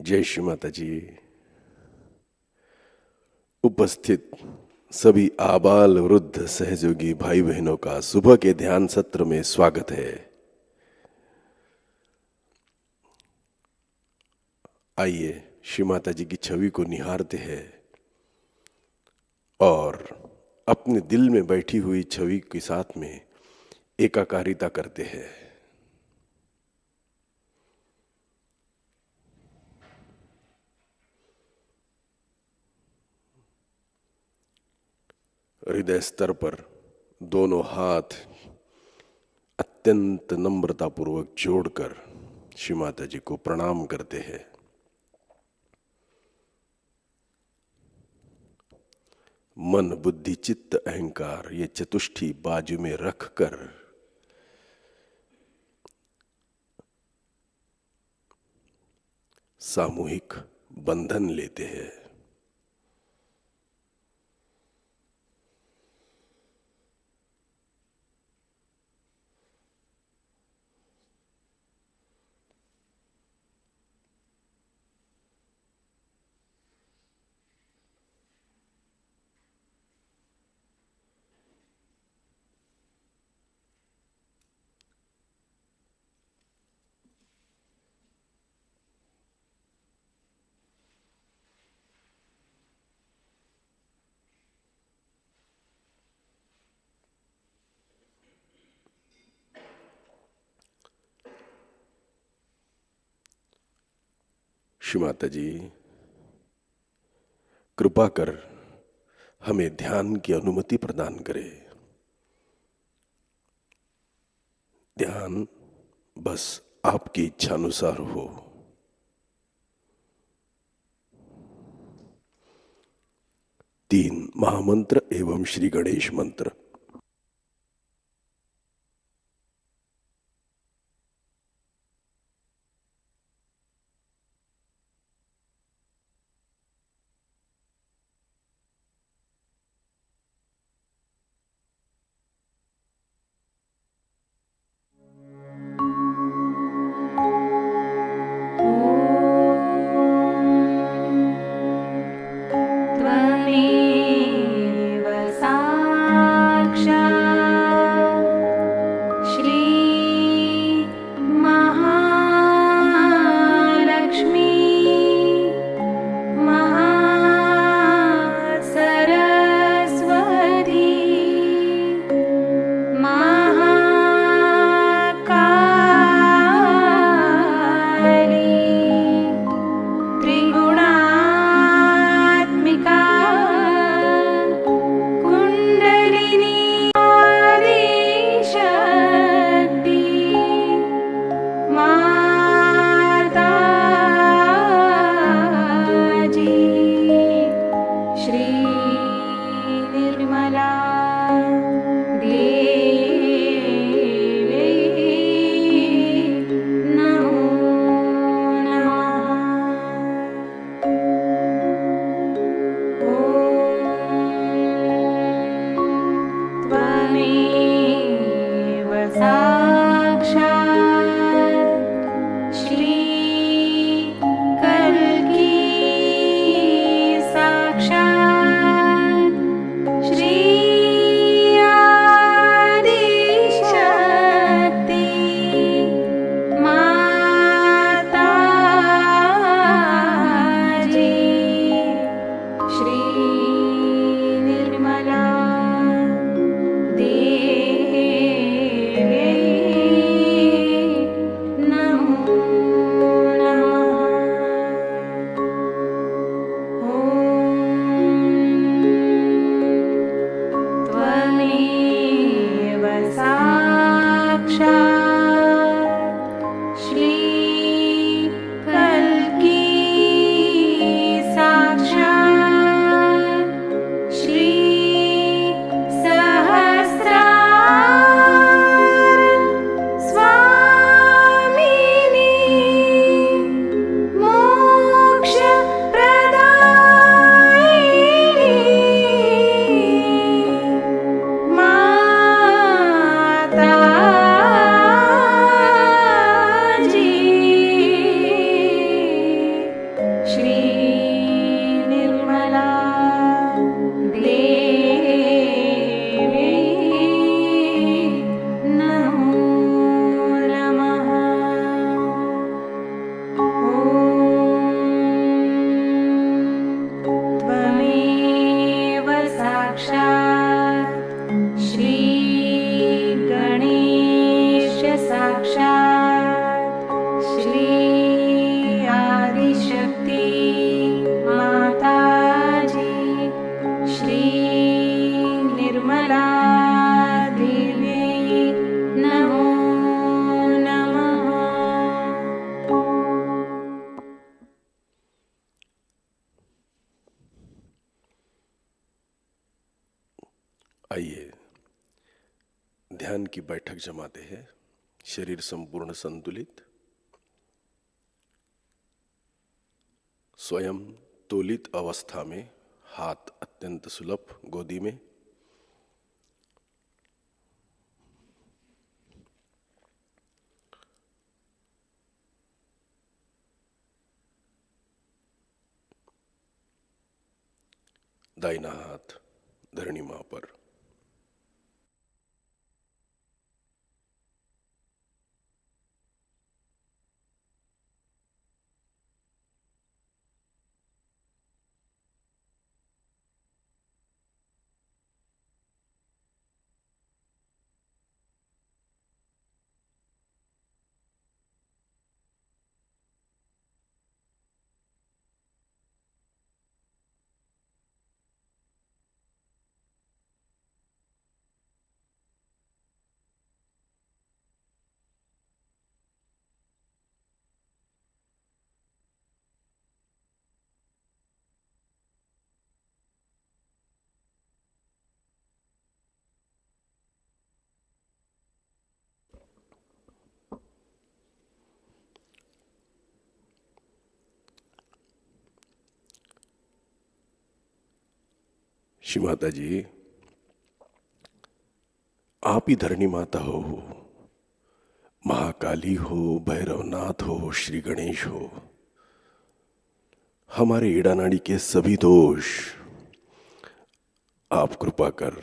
जय श्री माता जी। उपस्थित सभी आबाल वृद्ध सहयोगी भाई बहनों का सुबह के ध्यान सत्र में स्वागत है। आइए श्री माता जी की छवि को निहारते हैं और अपने दिल में बैठी हुई छवि के साथ में एकाकारिता करते हैं। हृदय स्तर पर दोनों हाथ अत्यंत नम्रतापूर्वक जोड़कर श्री माता जी को प्रणाम करते हैं। मन, बुद्धि, चित्त, अहंकार ये चतुष्ठी बाजू में रखकर सामूहिक बंधन लेते हैं। श्री माता जी कृपा कर हमें ध्यान की अनुमति प्रदान करें। ध्यान बस आपकी इच्छानुसार हो। तीन महामंत्र एवं श्री गणेश मंत्र। त्वमेव साक्षात् ध्यान की बैठक जमाते हैं। शरीर संपूर्ण संतुलित, स्वयं तोलित अवस्था में, हाथ अत्यंत सुलभ गोदी में। दाहिना हाथ धरणी मां पर। श्री माता जी, आप ही धरणी माता हो, महाकाली हो, भैरवनाथ हो, श्री गणेश हो। हमारे ईड़ा नाड़ी के सभी दोष आप कृपा कर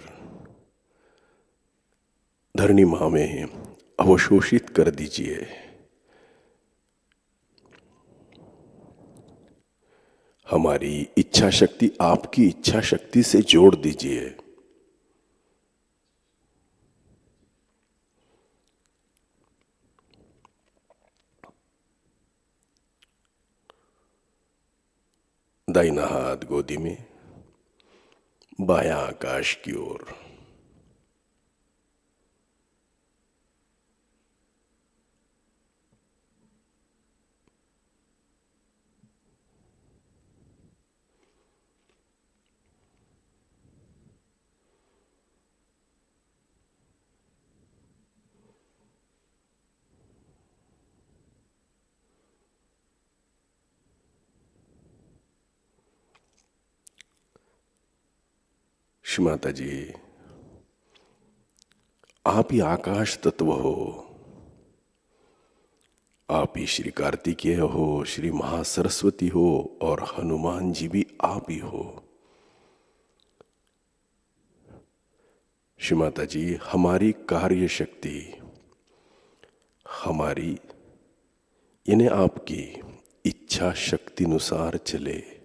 धरणी मां में अवशोषित कर दीजिए। हमारी इच्छा शक्ति आपकी इच्छा शक्ति से जोड़ दीजिए। दाहिना हाथ गोदी में, बायां आकाश की ओर। श्री माता जी, आप ही आकाश तत्व हो, आप ही श्री कार्तिकेय हो, श्री महासरस्वती हो, और हनुमान जी भी आप ही हो। श्री माता जी, हमारी कार्य शक्ति, हमारी इन्हें आपकी इच्छा शक्ति अनुसार चले।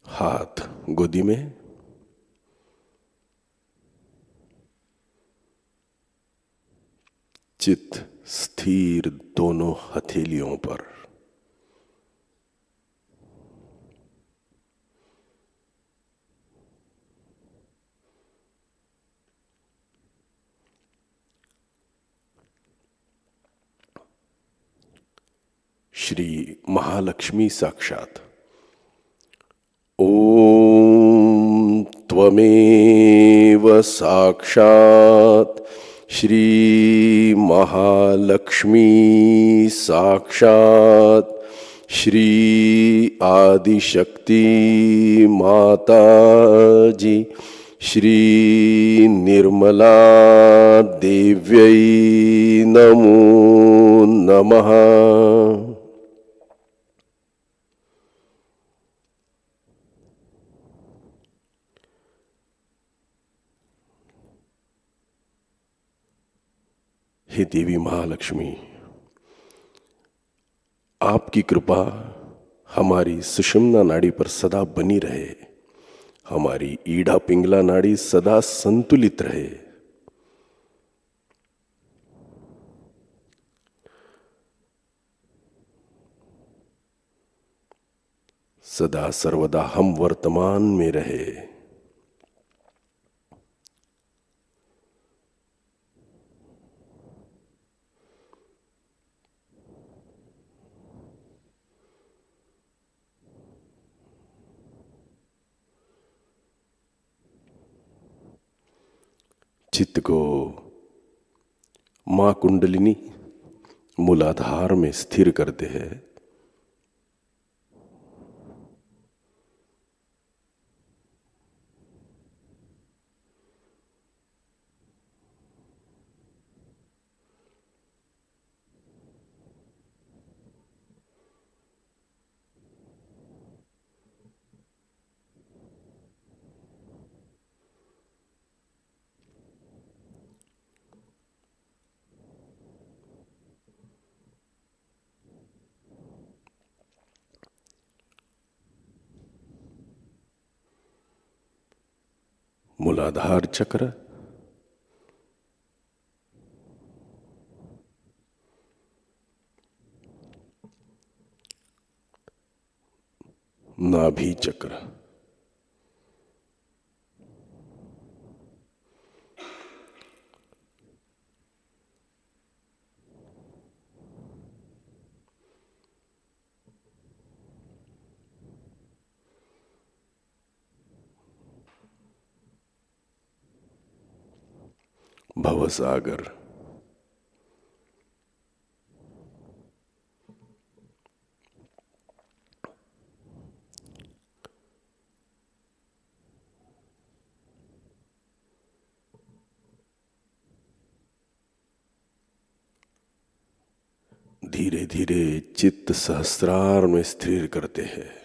हाथ गोदी में, चित्त स्थिर दोनों हथेलियों पर। श्री महालक्ष्मी साक्षात। ओम त्वमेव साक्षात श्री महालक्ष्मी साक्षात श्री आदिशक्ति माता जी श्री निर्मला देव्यै नमो नमः। हे देवी महालक्ष्मी, आपकी कृपा हमारी सुषुम्ना नाड़ी पर सदा बनी रहे, हमारी ईड़ा पिंगला नाड़ी सदा संतुलित रहे। सदा सर्वदा हम वर्तमान में रहे। चित्त को मां कुंडलिनी मूलाधार में स्थिर करते हैं। मूलाधार चक्र नाभि चक्र भवसागर धीरे धीरे चित्त सहस्रार में स्थिर करते हैं।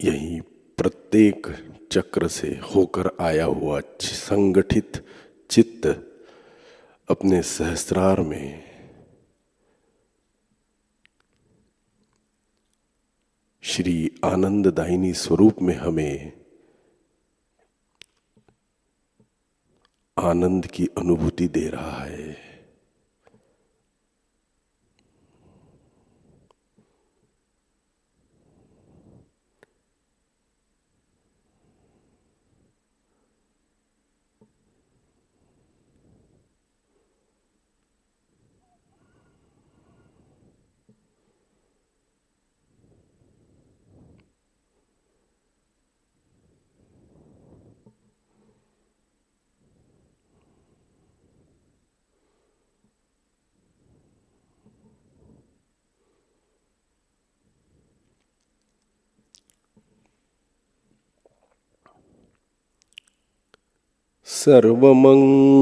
यही प्रत्येक चक्र से होकर आया हुआ संगठित चित्त अपने सहस्रार में श्री आनंददायिनी स्वरूप में हमें आनंद की अनुभूति दे रहा है। सर्वमंगलमांगल्ये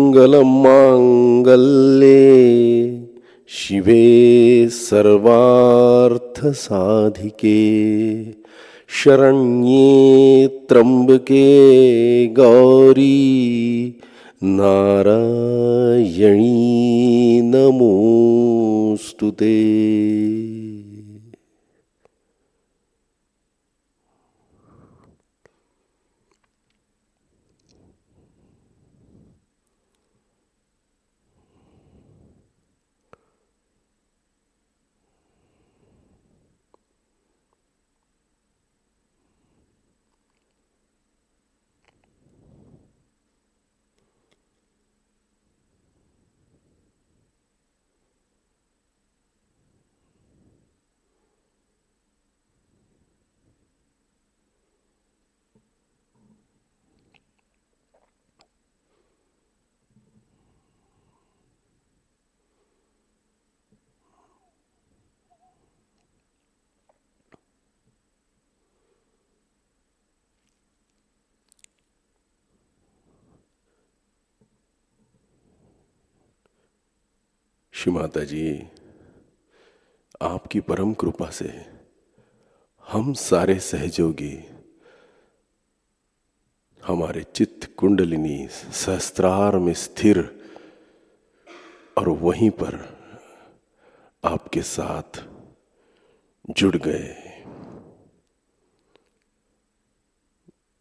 शिवे सर्वार्थसाधिके शरण्ये त्र्यंबके गौरी नारायणी नमोस्तुते। श्री माता जी, आपकी परम कृपा से हम सारे सहयोगी हमारे चित्त कुंडलिनी सहस्त्रार में स्थिर और वहीं पर आपके साथ जुड़ गए।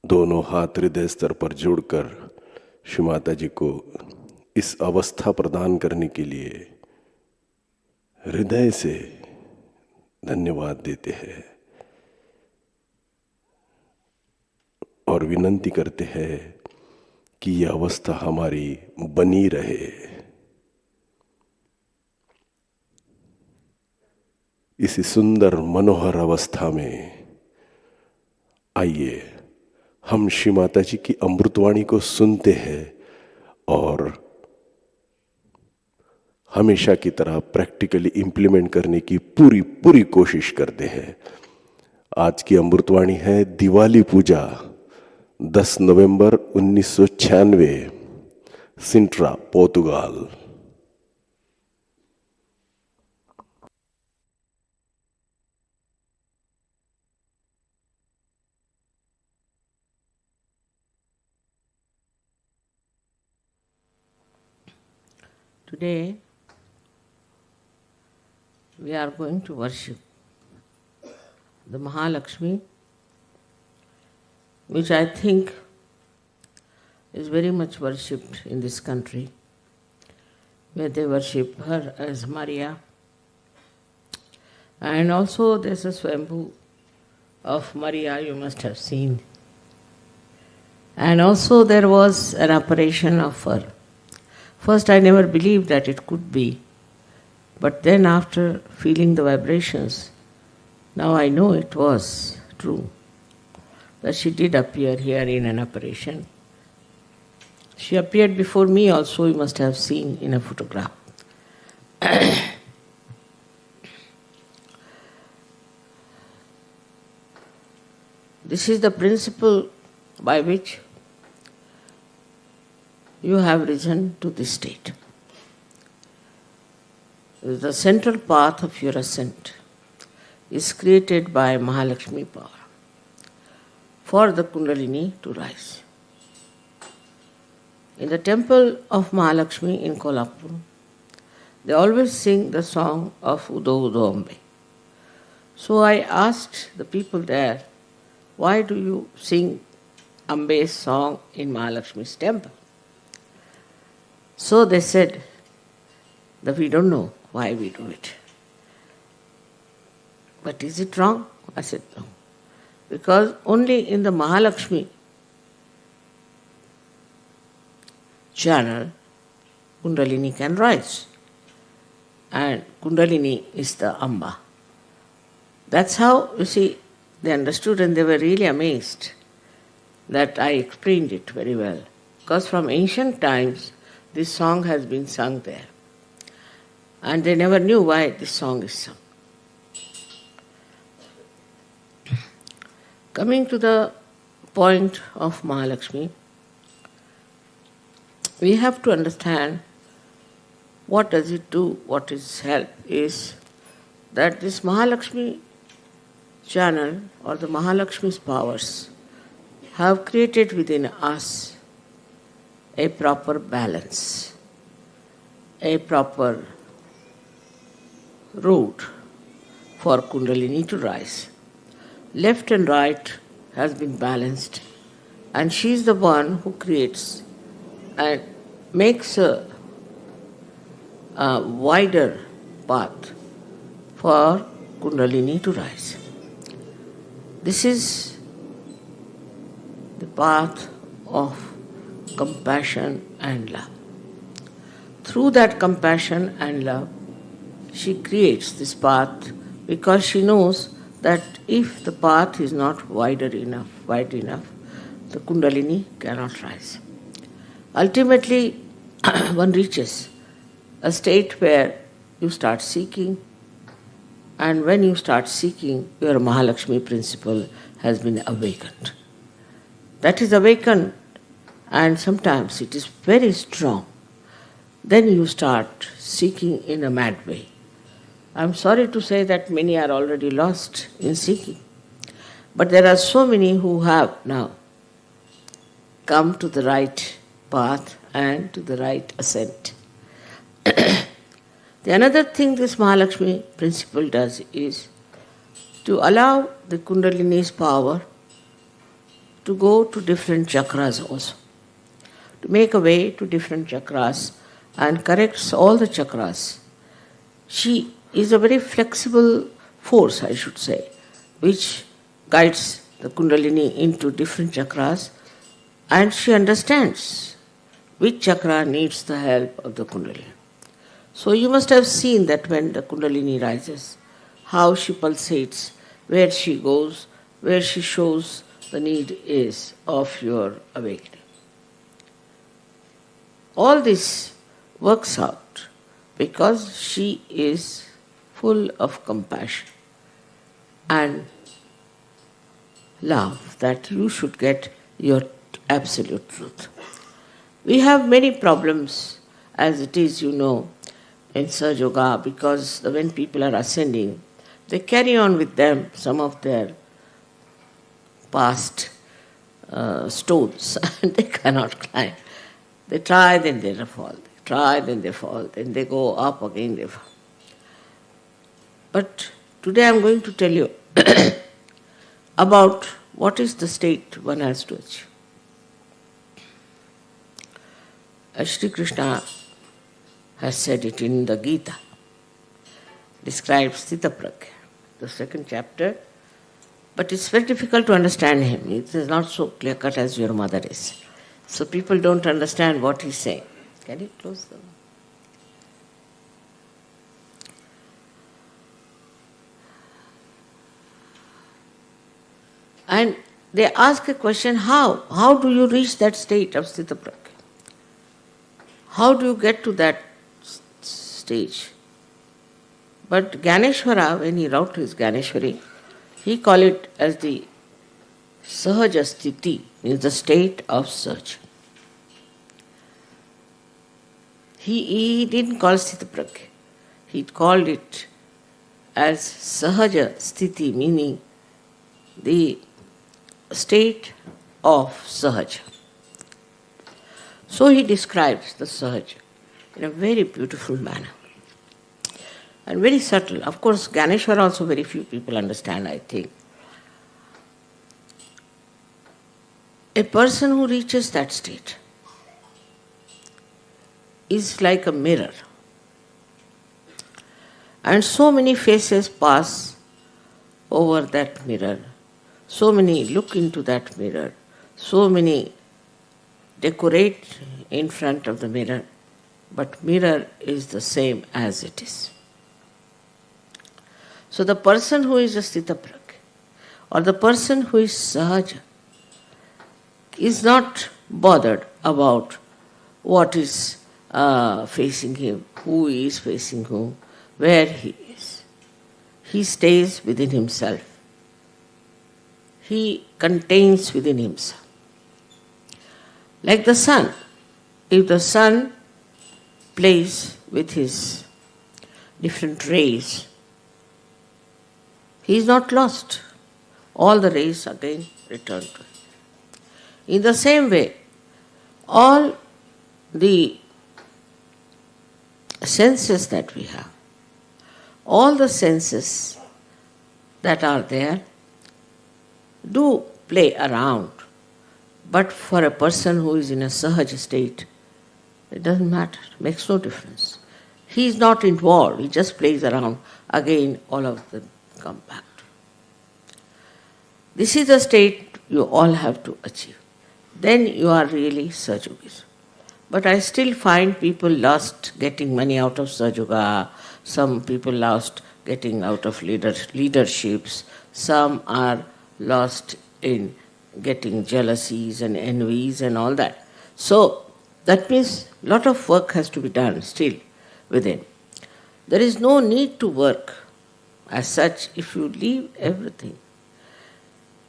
दोनों हाथ हृदय स्तर पर जुड़कर श्री माता जी को इस अवस्था प्रदान करने के लिए हृदय से धन्यवाद देते हैं और विनंती करते हैं कि यह अवस्था हमारी बनी रहे। इसी सुंदर मनोहर अवस्था में आइए हम श्री माता जी की अमृतवाणी को सुनते हैं और हमेशा की तरह प्रैक्टिकली इंप्लीमेंट करने की पूरी पूरी कोशिश करते हैं। आज की अमृतवाणी है दिवाली पूजा 10 नवंबर 1996, Sintra, Portugal. Today we are going to worship the Mahalakshmi, which I think is very much worshipped in this country, where they worship her as Maria. And also there's a Swambhu of Maria you must have seen. And also there was an apparition of her. First I never believed that it could be, but then after feeling the vibrations, now I know it was true, that she did appear here in an apparition. She appeared before me also, you must have seen in a photograph. This is the principle by which you have risen to this state. The central path of your ascent is created by Mahalakshmi power for the Kundalini to rise. In the temple of Mahalakshmi in Kolhapur, they always sing the song of Udo Udo Ambe. So I asked the people there, why do you sing Ambe's song in Mahalakshmi's temple? So they said that we don't know why we do it. But is it wrong? I said no. Because only in the Mahalakshmi channel, Kundalini can rise. And Kundalini is the Amba. That's how, you see, they understood and they were really amazed that I explained it very well. Because from ancient times, this song has been sung there. And they never knew why this song is sung. Coming to the point of Mahalakshmi, we have to understand what does it do, what is help, is that this Mahalakshmi channel or the Mahalakshmi's powers have created within us a proper balance, a proper route for Kundalini to rise. Left and right has been balanced, and she is the one who creates and makes a wider path for Kundalini to rise. This is the path of compassion and love. Through that compassion and love, she creates this path because she knows that if the path is not wide enough, the Kundalini cannot rise. Ultimately, one reaches a state where you start seeking, and when you start seeking, your Mahalakshmi principle has been awakened. That is awakened, and sometimes it is very strong. Then you start seeking in a mad way. I'm sorry to say that many are already lost in seeking. But there are so many who have now come to the right path and to the right ascent. The another thing this Mahalakshmi principle does is to allow the Kundalini's power to go to different chakras also, to make a way to different chakras and corrects all the chakras. She is a very flexible force, I should say, which guides the Kundalini into different chakras, and she understands which chakra needs the help of the Kundalini. So you must have seen that when the Kundalini rises, how she pulsates, where she goes, where she shows the need is of your awakening. All this works out because she is full of compassion and love that you should get your absolute truth. We have many problems as it is, you know, in Sahajayoga, because when people are ascending, they carry on with them some of their past stones and they cannot climb. They try, then they fall. They try, then they fall. Then they go up again, they fall. But today I am going to tell you about what is the state one has to achieve. As Shri Krishna has said it in the Gita, describes Sthita Pragya, the second chapter, but it's very difficult to understand him. It is not so clear-cut as your mother is. So people don't understand what he's saying. Can you close them? And they ask a question, how? How do you reach that state of Sthita Pragya? How do you get to that stage? But Ganeshwara, when he wrote his Ganeshwari, he called it as the Sahaja Sthiti, means the state of search. He didn't call Sthita Pragya. He called it as Sahaja Sthiti, meaning the state of Sahaja. So he describes the Sahaja in a very beautiful manner and very subtle. Of course, Ganeshwara also very few people understand, I think. A person who reaches that state is like a mirror. And so many faces pass over that mirror. So many look into that mirror. So many decorate in front of the mirror. But mirror is the same as it is. So the person who is a Sthita Pragya or the person who is Sahaja is not bothered about what is facing him, who is facing whom, where he is. He stays within himself. He contains within himself. Like the sun. If the sun plays with his different rays, he is not lost. all the rays again return to him. In the same way, all the senses that we have, all the senses that are there do play around, but for a person who is in a Sahaja state, it doesn't matter, it makes no difference. He is not involved, he just plays around. Again, all of them come back. This is the state you all have to achieve. Then you are really Sajogis. But I still find people lost getting money out of Sahajayoga, some people lost getting out of leaderships, some are lost in getting jealousies and envies and all that. So that means a lot of work has to be done still within. There is no need to work as such if you leave everything.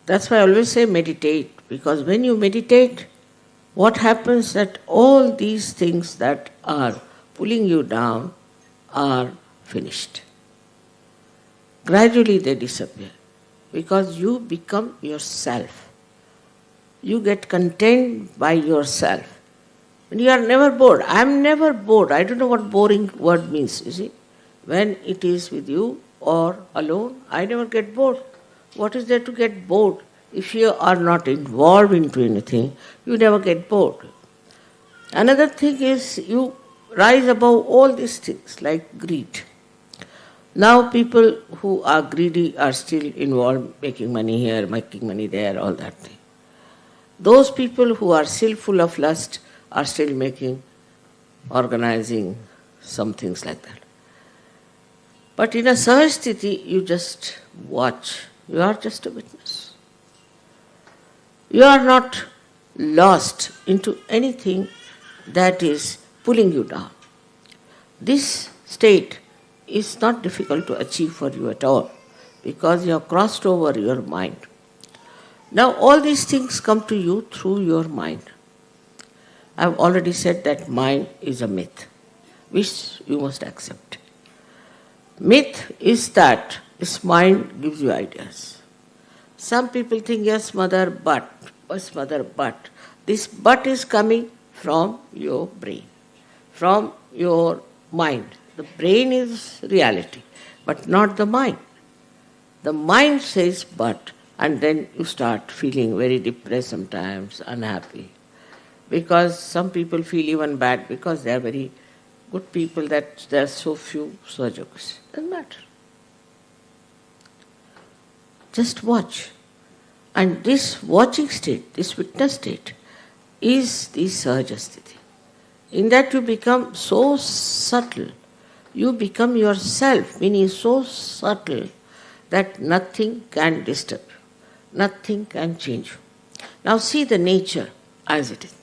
That's why I always say meditate, because when you meditate, what happens that all these things that are pulling you down are finished. Gradually they disappear because you become yourself. You get content by yourself. And you are never bored. I am never bored. I don't know what boring word means, you see. When it is with you or alone, I never get bored. What is there to get bored? If you are not involved into anything, you never get bored. Another thing is you rise above all these things like greed. Now people who are greedy are still involved, making money here, making money there, all that thing. Those people who are still full of lust are still organizing some things like that. But in a Sahajsthiti, you just watch. You are just a witness. You are not lost into anything that is pulling you down. This state is not difficult to achieve for you at all because you have crossed over your mind. Now all these things come to you through your mind. I have already said that mind is a myth, which you must accept. Myth is that this mind gives you ideas. Some people think, yes, mother, but. Yes, mother, but. This but is coming from your brain, from your mind. The brain is reality, but not the mind. The mind says but, and then you start feeling very depressed sometimes, unhappy. Because some people feel even bad because they are very good people that there are so few Sahajayogas. Doesn't matter. Just watch. And this watching state, this witness state, is the Sahajasthiti. In that you become so subtle, you become yourself, meaning so subtle that nothing can disturb you, nothing can change you. Now see the nature as it is.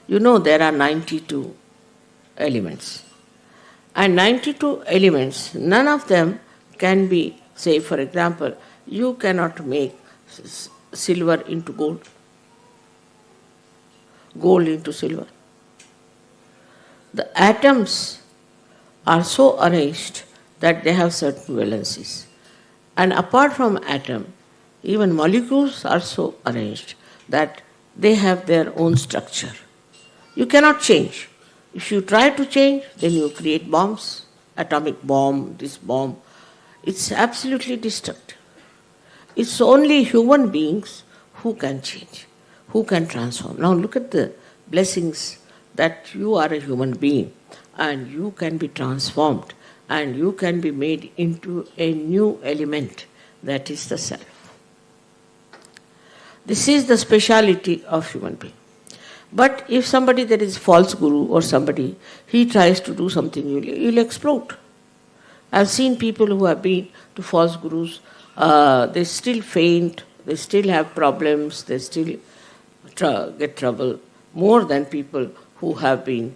You know there are 92 elements. And 92 elements, none of them can be, say for example, you cannot make silver into gold, gold into silver. The atoms are so arranged that they have certain valencies. And apart from atom, even molecules are so arranged that they have their own structure. You cannot change. If you try to change, then you create bombs, atomic bomb, this bomb. It's absolutely destructive. It's only human beings who can change, who can transform. Now look at the blessings that you are a human being and you can be transformed and you can be made into a new element, that is the self. This is the speciality of human being. But if somebody, there is false guru or somebody, he tries to do something, you'll explode. I've seen people who have been to false gurus, they still faint, they still have problems, they still get trouble, more than people who have been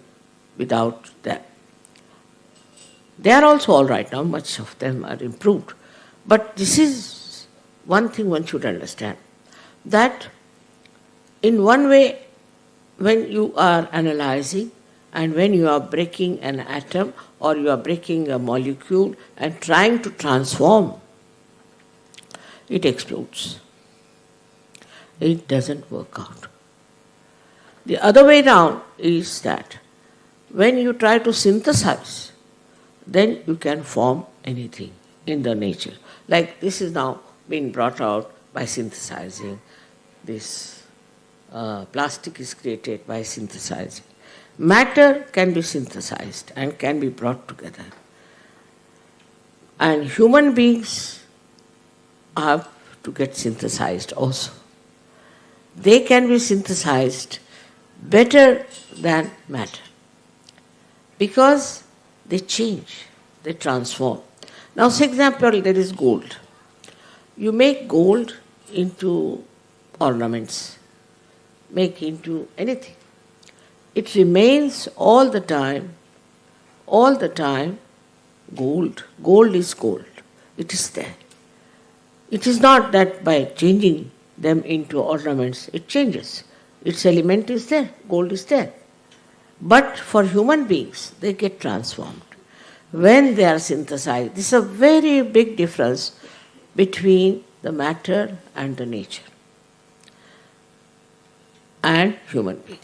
without that. They are also all right now, much of them are improved. But this is one thing one should understand, that in one way, when you are analyzing and when you are breaking an atom or you are breaking a molecule and trying to transform, it explodes. It doesn't work out. The other way round is that when you try to synthesize, then you can form anything in the nature. Like this is now being brought out by synthesizing. This plastic is created by synthesizing. Matter can be synthesized and can be brought together. And human beings have to get synthesized also. They can be synthesized better than matter because they change, they transform. Now, for example, there is gold. You make gold into ornaments, make into anything. It remains all the time gold. Gold is gold. It is there. It is not that by changing them into ornaments, it changes. Its element is there, gold is there. But for human beings, they get transformed. When they are synthesized, this is a very big difference between the matter and the nature and human being.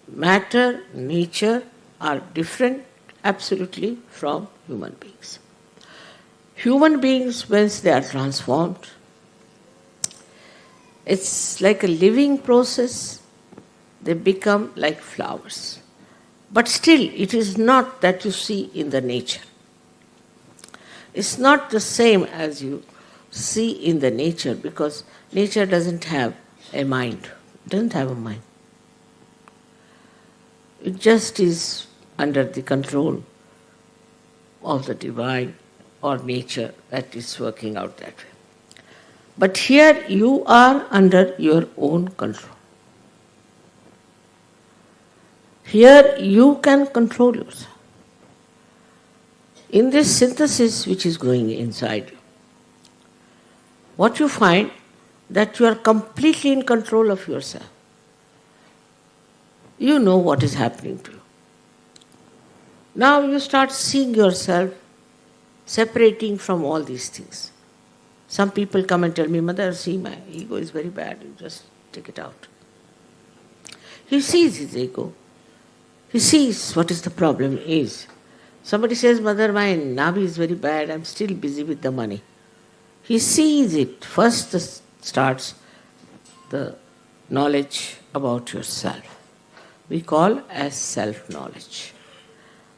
Matter, nature are different absolutely from human beings. Human beings, once they are transformed, it's like a living process. They become like flowers. But still, it is not that you see in the nature. It's not the same as you see in the nature because nature doesn't have a mind. It doesn't have a mind. It just is under the control of the divine or nature that is working out that way. But here you are under your own control. Here you can control yourself. In this synthesis which is going inside you, what you find that you are completely in control of yourself. You know what is happening to you. Now you start seeing yourself separating from all these things. Some people come and tell me, Mother, see, my ego is very bad, you just take it out. He sees his ego. He sees what is the problem is. Somebody says, Mother, my Navi is very bad, I'm still busy with the money. He sees it. First starts the knowledge about yourself. We call as self-knowledge.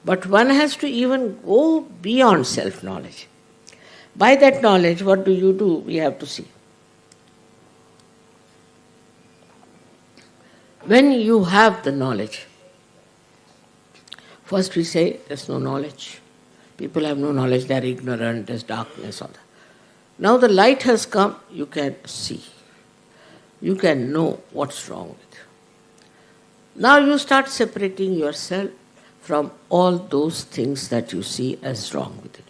But one has to even go beyond self-knowledge. By that knowledge, what do? We have to see. When you have the knowledge, first we say there's no knowledge. People have no knowledge, they're ignorant, there's darkness, all that. Now the light has come, you can see. You can know what's wrong with you. Now you start separating yourself from all those things that you see as wrong with you.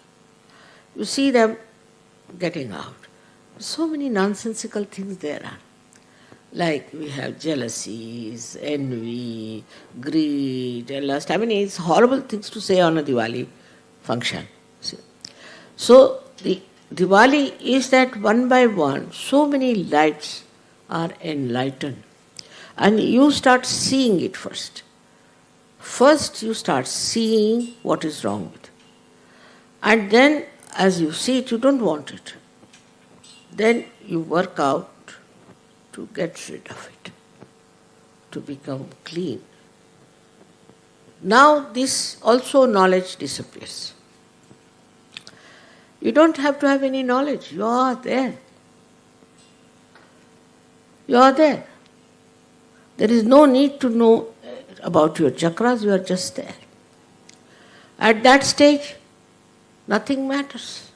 You see them getting out. So many nonsensical things there are. Like we have jealousies, envy, greed, and lust. I mean, it's horrible things to say on a Diwali function. See? So the Diwali is that one by one, so many lights are enlightened. And you start seeing it first. First you start seeing what is wrong with it. And then as you see it, you don't want it. Then you work out to get rid of it, to become clean. Now this also knowledge disappears. You don't have to have any knowledge. You are there. You are there. There is no need to know about your chakras, you are just there. At that stage, nothing matters.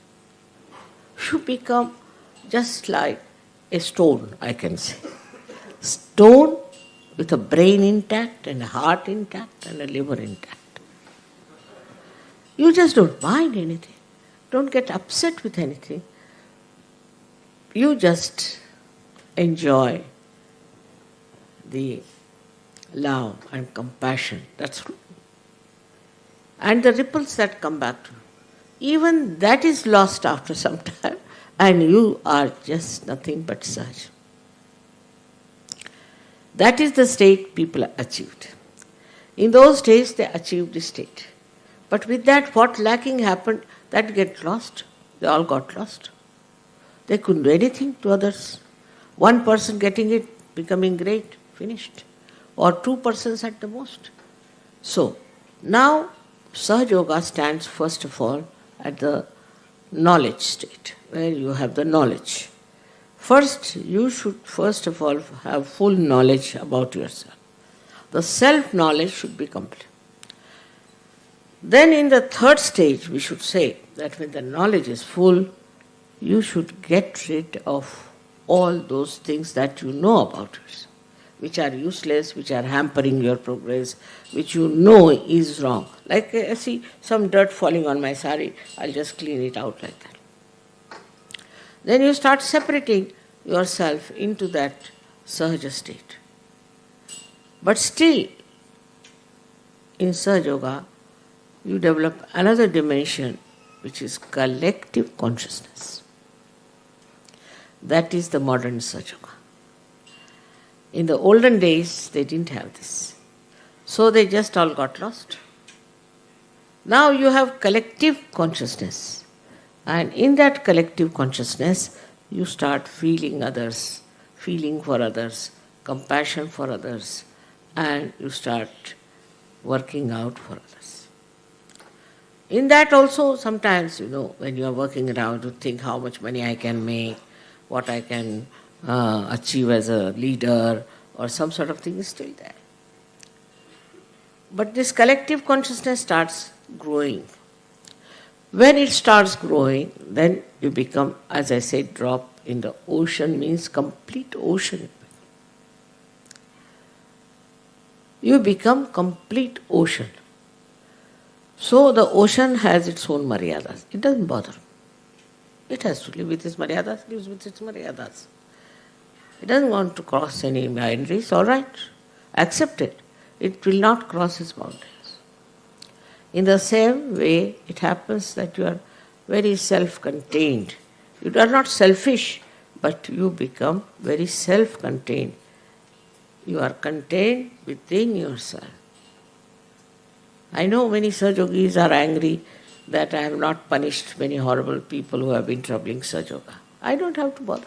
You become just like a stone, I can say. Stone with a brain intact and a heart intact and a liver intact. You just don't mind anything. Don't get upset with anything. You just enjoy the love and compassion. That's true. And the ripples that come back to you. Even that is lost after some time and you are just nothing but Sahaj. That is the state people achieved. In those days, they achieved the state. But with that, what lacking happened, that get lost. They all got lost. They couldn't do anything to others. One person getting it, becoming great, finished. Or two persons at the most. So, now Sahajayoga stands first of all at the knowledge state, where you have the knowledge. First, you should first of all have full knowledge about yourself. The self-knowledge should be complete. Then in the third stage, we should say that when the knowledge is full, you should get rid of all those things that you know about yourself, which are useless, which are hampering your progress, which you know is wrong. Like I see some dirt falling on my sari, I'll just clean it out like that. Then you start separating yourself into that Sahaja state. But still, in Sahaja Yoga, you develop another dimension, which is collective consciousness. That is the modern Sahaja Yoga. In the olden days, they didn't have this. So they just all got lost. Now you have collective consciousness. And in that collective consciousness, you start feeling others, feeling for others, compassion for others, and you start working out for others. In that also, sometimes, when you are working around, you think how much money I can make, what I can achieve as a leader, or some sort of thing is still there. But this collective consciousness starts growing. When it starts growing, then you become, as I said, drop in the ocean, means complete ocean. You become complete ocean. So the ocean has its own maryadas. It doesn't bother. It has to live with its maryadas, lives with its maryadas. It doesn't want to cross any boundaries, all right. Accept it. It will not cross its boundaries. In the same way, it happens that you are very self-contained. You are not selfish, but you become very self-contained. You are contained within yourself. I know many Sahajogis are angry that I have not punished many horrible people who have been troubling Sahajayoga. I don't have to bother.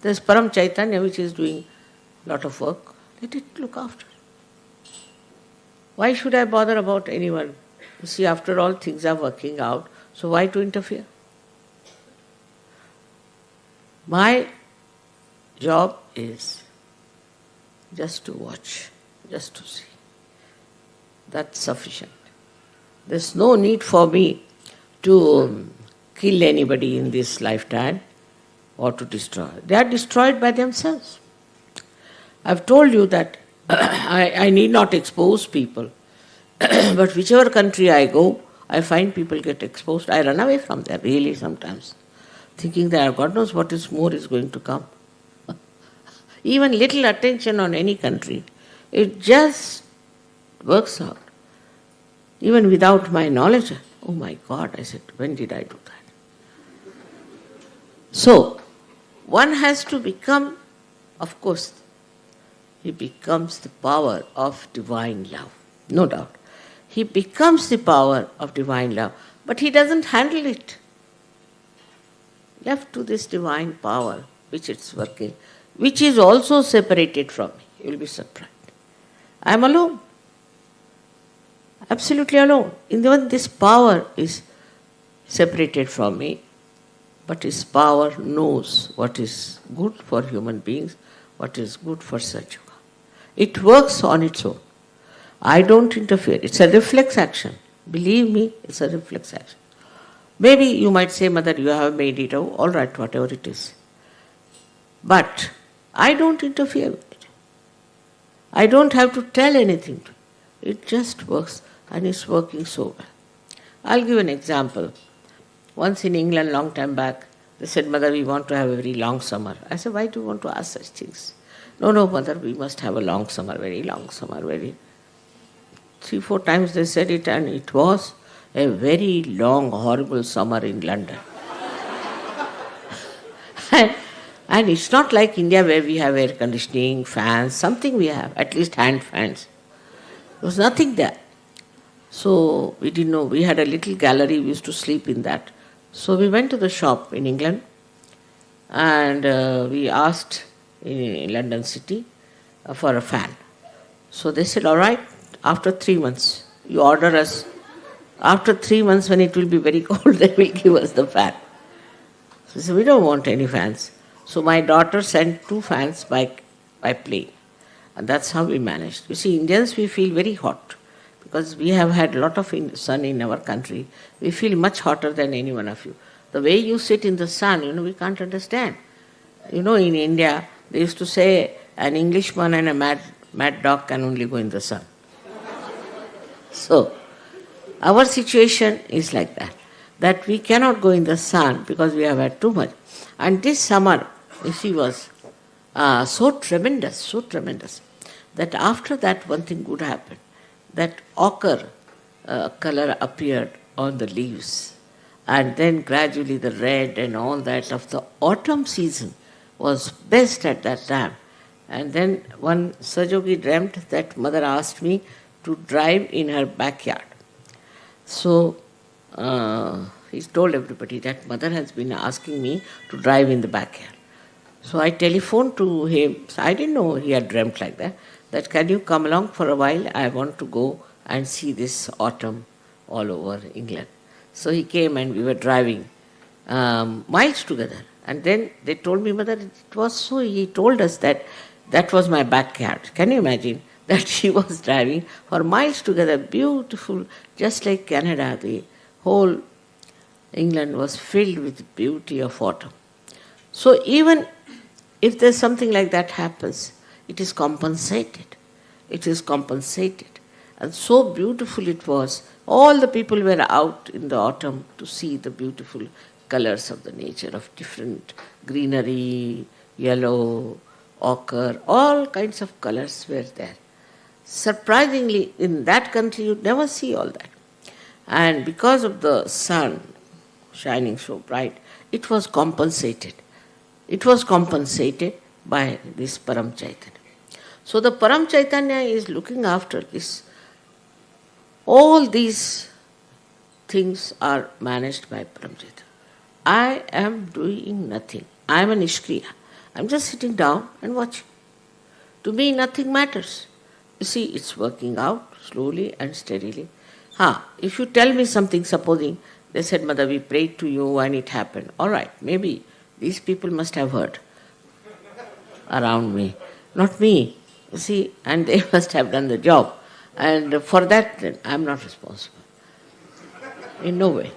There's Param Chaitanya which is doing a lot of work. Let it look after. Why should I bother about anyone? You see, after all, things are working out, so why to interfere? My job is just to watch, just to see. That's sufficient. There's no need for me to kill anybody in this lifetime or to destroy. They are destroyed by themselves. I've told you that I need not expose people, but whichever country I go, I find people get exposed. I run away from there, really, sometimes, thinking that God knows what is more is going to come. Even little attention on any country, it just works out. Even without my knowledge, oh my God, I said, when did I do that? So, one has to become, of course, he becomes the power of divine love, no doubt. He becomes the power of divine love, but he doesn't handle it. Left to this divine power, which it's working, which is also separated from me. You will be surprised. I am alone. Absolutely alone. Even this power is separated from me, but his power knows what is good for human beings, what is good for Sahajayoga. It works on its own. I don't interfere. It's a reflex action. Believe me, it's a reflex action. Maybe you might say, Mother, you have made it out. All right, whatever it is. But I don't interfere with it. I don't have to tell anything to it. It just works, and it's working so well. I'll give an example. Once in England, long time back, they said, Mother, we want to have a very long summer. I said, why do you want to ask such things? No, Mother, we must have a long summer, very long summer, very... 3-4 times they said it, and it was a very long, horrible summer in London. And it's not like India where we have air conditioning, fans, something we have, at least hand fans. There was nothing there. So we didn't know. We had a little gallery, we used to sleep in that. So we went to the shop in England and we asked in London city for a fan. So they said, all right, after 3 months, you order us. After 3 months, when it will be very cold, they will give us the fan. So we said, we don't want any fans. So my daughter sent 2 fans by plane. And that's how we managed. You see, Indians, we feel very hot because we have had a lot of sun in our country. We feel much hotter than any one of you. The way you sit in the sun, we can't understand. In India, they used to say an Englishman and a mad dog can only go in the sun. So, our situation is like that we cannot go in the sun because we have had too much. And this summer, was so tremendous, that after that one thing good happened, that ochre color appeared on the leaves. And then gradually the red and all that of the autumn season was best at that time. And then one Sahajayogi dreamt that mother asked me to drive in her backyard. So he told everybody that mother has been asking me to drive in the backyard. So I telephoned to him. So I didn't know he had dreamt like that can you come along for a while? I want to go and see this autumn all over England. So he came and we were driving miles together. And then they told me, mother, it was so, he told us that was my backyard. Can you imagine that she was driving for miles together, beautiful, just like Canada. The whole England was filled with beauty of autumn. So even if there's something like that happens, it is compensated. It is compensated. And so beautiful it was. All the people were out in the autumn to see the beautiful colors of the nature, of different greenery, yellow, ochre, all kinds of colors were there. Surprisingly, in that country you'd never see all that. And because of the sun shining so bright, it was compensated. It was compensated by this Param Chaitanya. So the Param Chaitanya is looking after this. All these things are managed by Param Chaitanya. I am doing nothing. I am a Nishkriya. I am just sitting down and watching. To me, nothing matters. You see, it's working out slowly and steadily. If you tell me something, supposing they said, Mother, we prayed to you and it happened. All right, maybe these people must have heard around me. Not me, you see, and they must have done the job. And for that, then, I'm not responsible. In no way.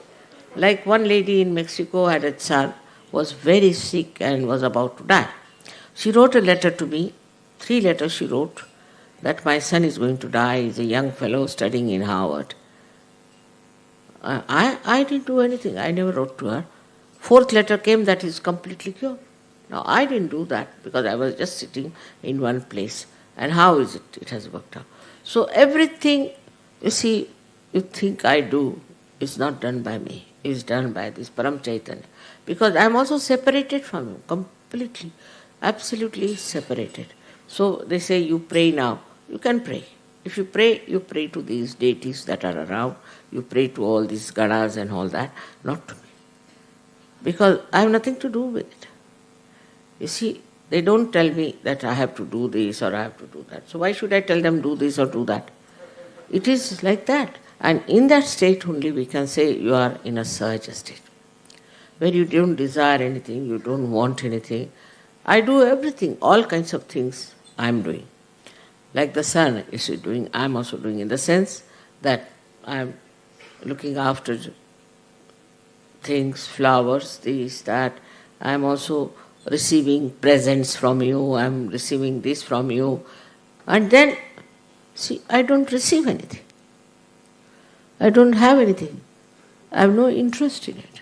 Like one lady in Mexico had a son, was very sick and was about to die. She wrote a letter to me, 3 letters she wrote, that my son is going to die, he's a young fellow studying in Harvard. I didn't do anything, I never wrote to her. 4th letter came that he's completely cured. Now I didn't do that because I was just sitting in one place. And how is it? It has worked out. So everything, you see, you think I do is not done by me, is done by this Param Chaitanya. Because I am also separated from him, completely, absolutely separated. So they say, you pray now. You can pray. If you pray to these deities that are around, you pray to all these ganas and all that, not to me. Because I have nothing to do with it. You see, they don't tell me that I have to do this or I have to do that. So why should I tell them do this or do that? It is like that. And in that state only we can say you are in a Sahaja state, where you don't desire anything, you don't want anything. I do everything, all kinds of things I am doing. Like the sun is doing, I am also doing, in the sense that I am looking after things, flowers, this, that. I am also receiving presents from you, I am receiving this from you. And then, see, I don't receive anything. I don't have anything. I have no interest in it.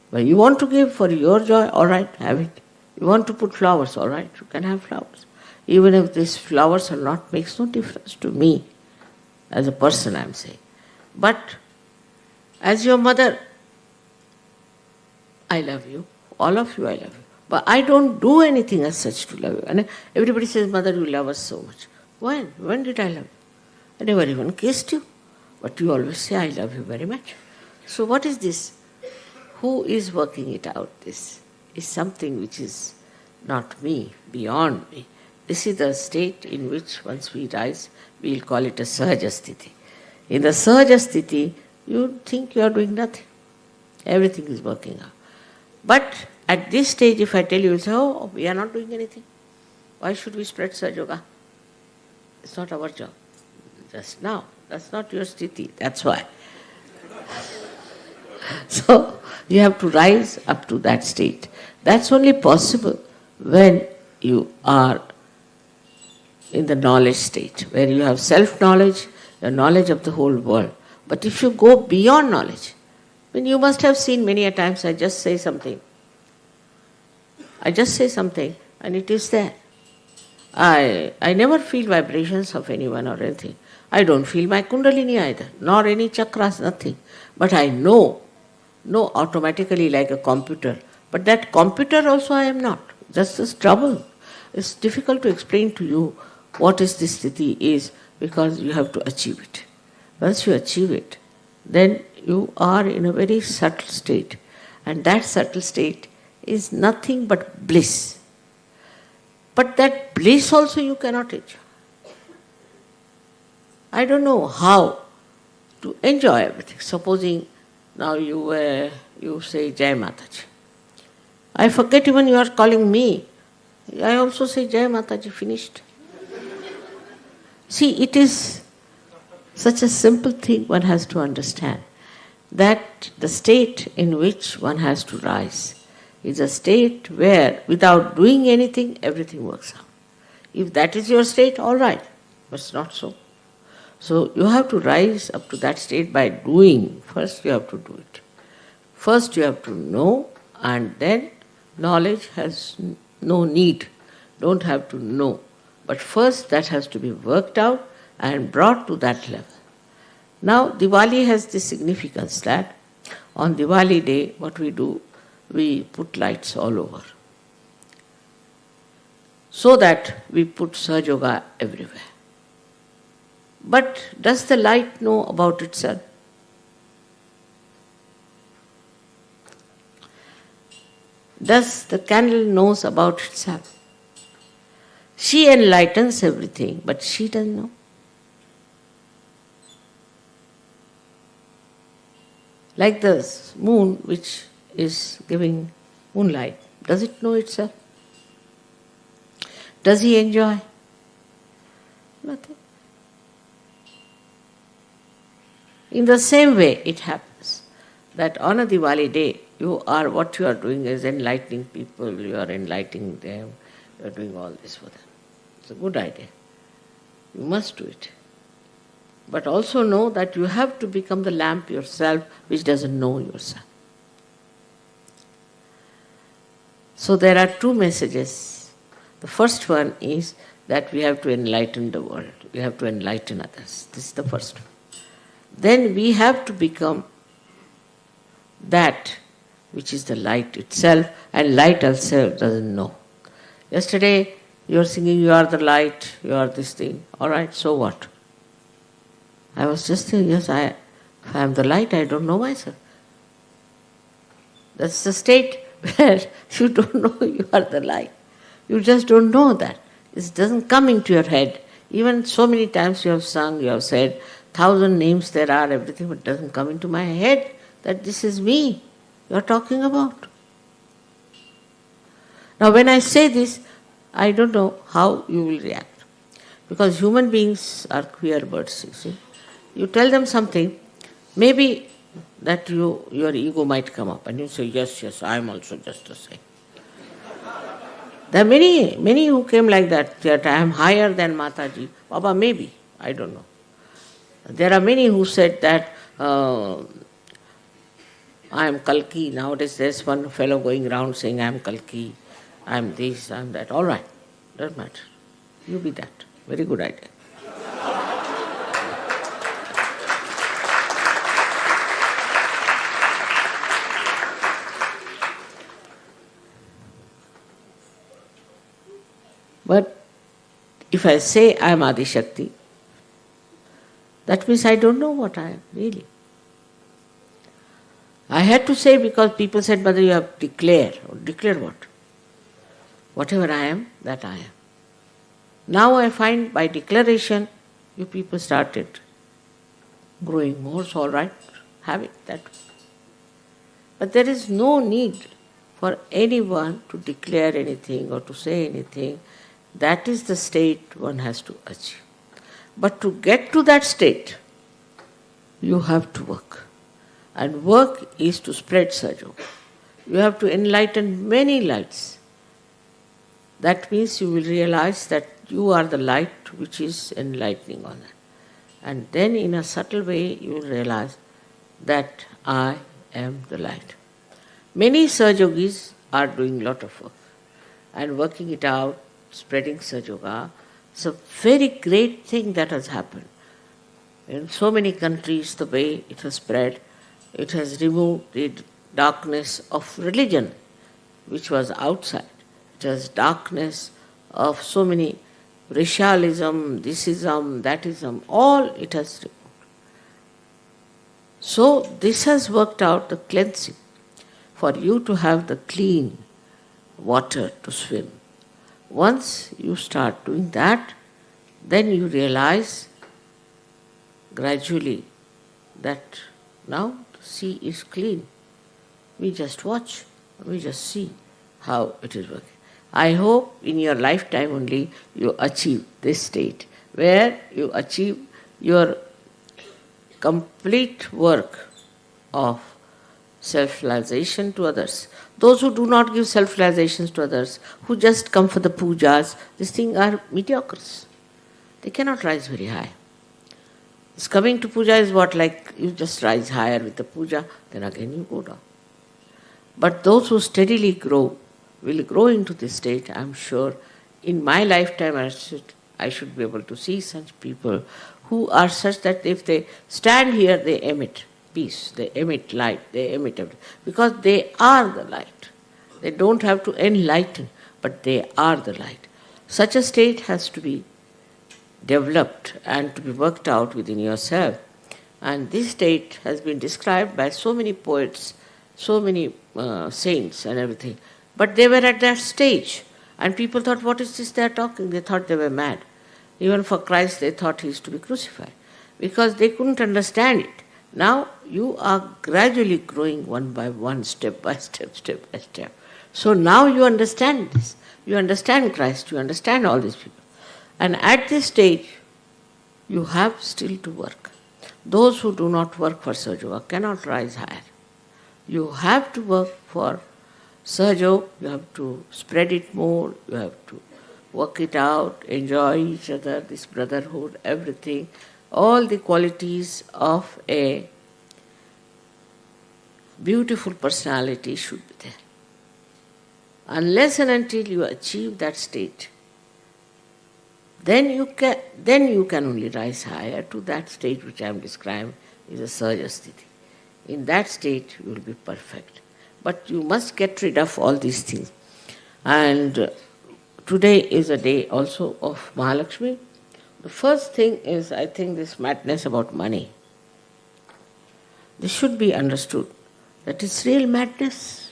But you want to give for your joy, all right, have it. You want to put flowers, all right, you can have flowers. Even if these flowers are not, makes no difference to me. As a person, I am saying. But as your mother, I love you. All of you, I love you. But I don't do anything as such to love you. And everybody says, Mother, you love us so much. When? When did I love you? I never even kissed you. But you always say, I love you very much. So what is this? Who is working it out? This is something which is not me, beyond me. This is the state in which once we rise, we will call it a Sahajasthiti. In the Sahajasthiti, you think you are doing nothing. Everything is working out. But at this stage, if I tell you, say, oh, we are not doing anything. Why should we spread Sahajayoga? It's not our job. Just now. That's not your sthiti. That's why. So, you have to rise up to that state. That's only possible when you are in the knowledge state, where you have self-knowledge, your knowledge of the whole world. But if you go beyond knowledge, then you must have seen many a times I just say something. And it is there. I never feel vibrations of anyone or anything. I don't feel my kundalini either, nor any chakras, nothing. But I know automatically like a computer. But that computer also I am not. Just this trouble. It's difficult to explain to you what is this sthiti is, because you have to achieve it. Once you achieve it, then you are in a very subtle state. And that subtle state is nothing but bliss. But that bliss also you cannot enjoy. I don't know how to enjoy everything. Supposing now you say Jai Mataji. I forget even you are calling me. I also say Jai Mataji, finished. See, it is such a simple thing one has to understand, that the state in which one has to rise is a state where without doing anything, everything works out. If that is your state, all right, but it's not so. So you have to rise up to that state by doing. First you have to do it. First you have to know, and then knowledge has no need. Don't have to know. But first that has to be worked out and brought to that level. Now Diwali has this significance that on Diwali day what we do, we put lights all over. So that we put Sahajayoga everywhere. But does the light know about itself? Does the candle knows about itself? She enlightens everything, but she doesn't know. Like the moon which is giving moonlight, does it know itself? Does he enjoy? Nothing. In the same way it happens that on a Diwali day, what you are doing is enlightening people, you are enlightening them, you are doing all this for them. It's a good idea. You must do it. But also know that you have to become the lamp yourself which doesn't know yourself. So there are two messages. The first one is that we have to enlighten the world. We have to enlighten others. This is the first one. Then we have to become that which is the light itself, and light itself doesn't know. Yesterday you are singing, you are the light, you are this thing. All right, so what? I was just saying, yes, if I am the light, I don't know myself. That's the state where you don't know you are the light. You just don't know that. It doesn't come into your head. Even so many times you have sung, you have said, 1,000 names there are, everything, but it doesn't come into my head that this is me you are talking about. Now when I say this, I don't know how you will react. Because human beings are queer birds, you see. You tell them something, maybe that your ego might come up and you say, yes, I am also just the same. There are many who came like that I am higher than Mataji. Baba, maybe, I don't know. There are many who said that I am Kalki. Nowadays there's one fellow going around saying I am Kalki, I am this, I am that. All right, doesn't matter. You be that. Very good idea. if I say I am Adi Shakti, that means I don't know what I am really. I had to say because people said, Mother, you have to declare. Declare what? Whatever I am, that I am. Now I find by declaration, you people started growing more, so all right, have it that way. But there is no need for anyone to declare anything or to say anything. That is the state one has to achieve. But to get to that state, you have to work. And work is to spread Sahajayoga. You have to enlighten many lights. That means you will realize that you are the light which is enlightening on that. And then in a subtle way you will realize that I am the light. Many Sahajogis are doing a lot of work and working it out, spreading Sahajayoga. It's a very great thing that has happened. In so many countries, the way it has spread, it has removed the darkness of religion, which was outside. It has darkness of so many racialism, thisism, thatism, all it has removed. So this has worked out the cleansing for you to have the clean water to swim. Once you start doing that, then you realize gradually that now the sea is clean. We just watch, we just see how it is working. I hope in your lifetime only you achieve this state where you achieve your complete work of self-realization to others. Those who do not give self-realizations to others, who just come for the pujas, these things are mediocres. They cannot rise very high. This coming to puja is what, like you just rise higher with the puja, then again you go down. But those who steadily grow will grow into this state, I am sure. In my lifetime I should be able to see such people who are such that if they stand here, they emit peace, they emit light, they emit everything. Because they are the light. They don't have to enlighten, but they are the light. Such a state has to be developed and to be worked out within yourself. And this state has been described by so many poets, so many saints and everything. But they were at that stage. And people thought, what is this they are talking? They thought they were mad. Even for Christ they thought he is to be crucified. Because they couldn't understand it. Now you are gradually growing one by one, step by step, step by step. So now you understand this. You understand Christ, you understand all these people. And at this stage, you have still to work. Those who do not work for Sahajayoga cannot rise higher. You have to work for Sahajayoga, you have to spread it more, you have to work it out, enjoy each other, this brotherhood, everything. All the qualities of a beautiful personality should be there. Unless and until you achieve that state, then you can only rise higher to that state which I am describing is a Sahajasthiti. In that state you will be perfect. But you must get rid of all these things. And today is a day also of Mahalakshmi. The first thing is, I think, this madness about money. This should be understood, that it's real madness.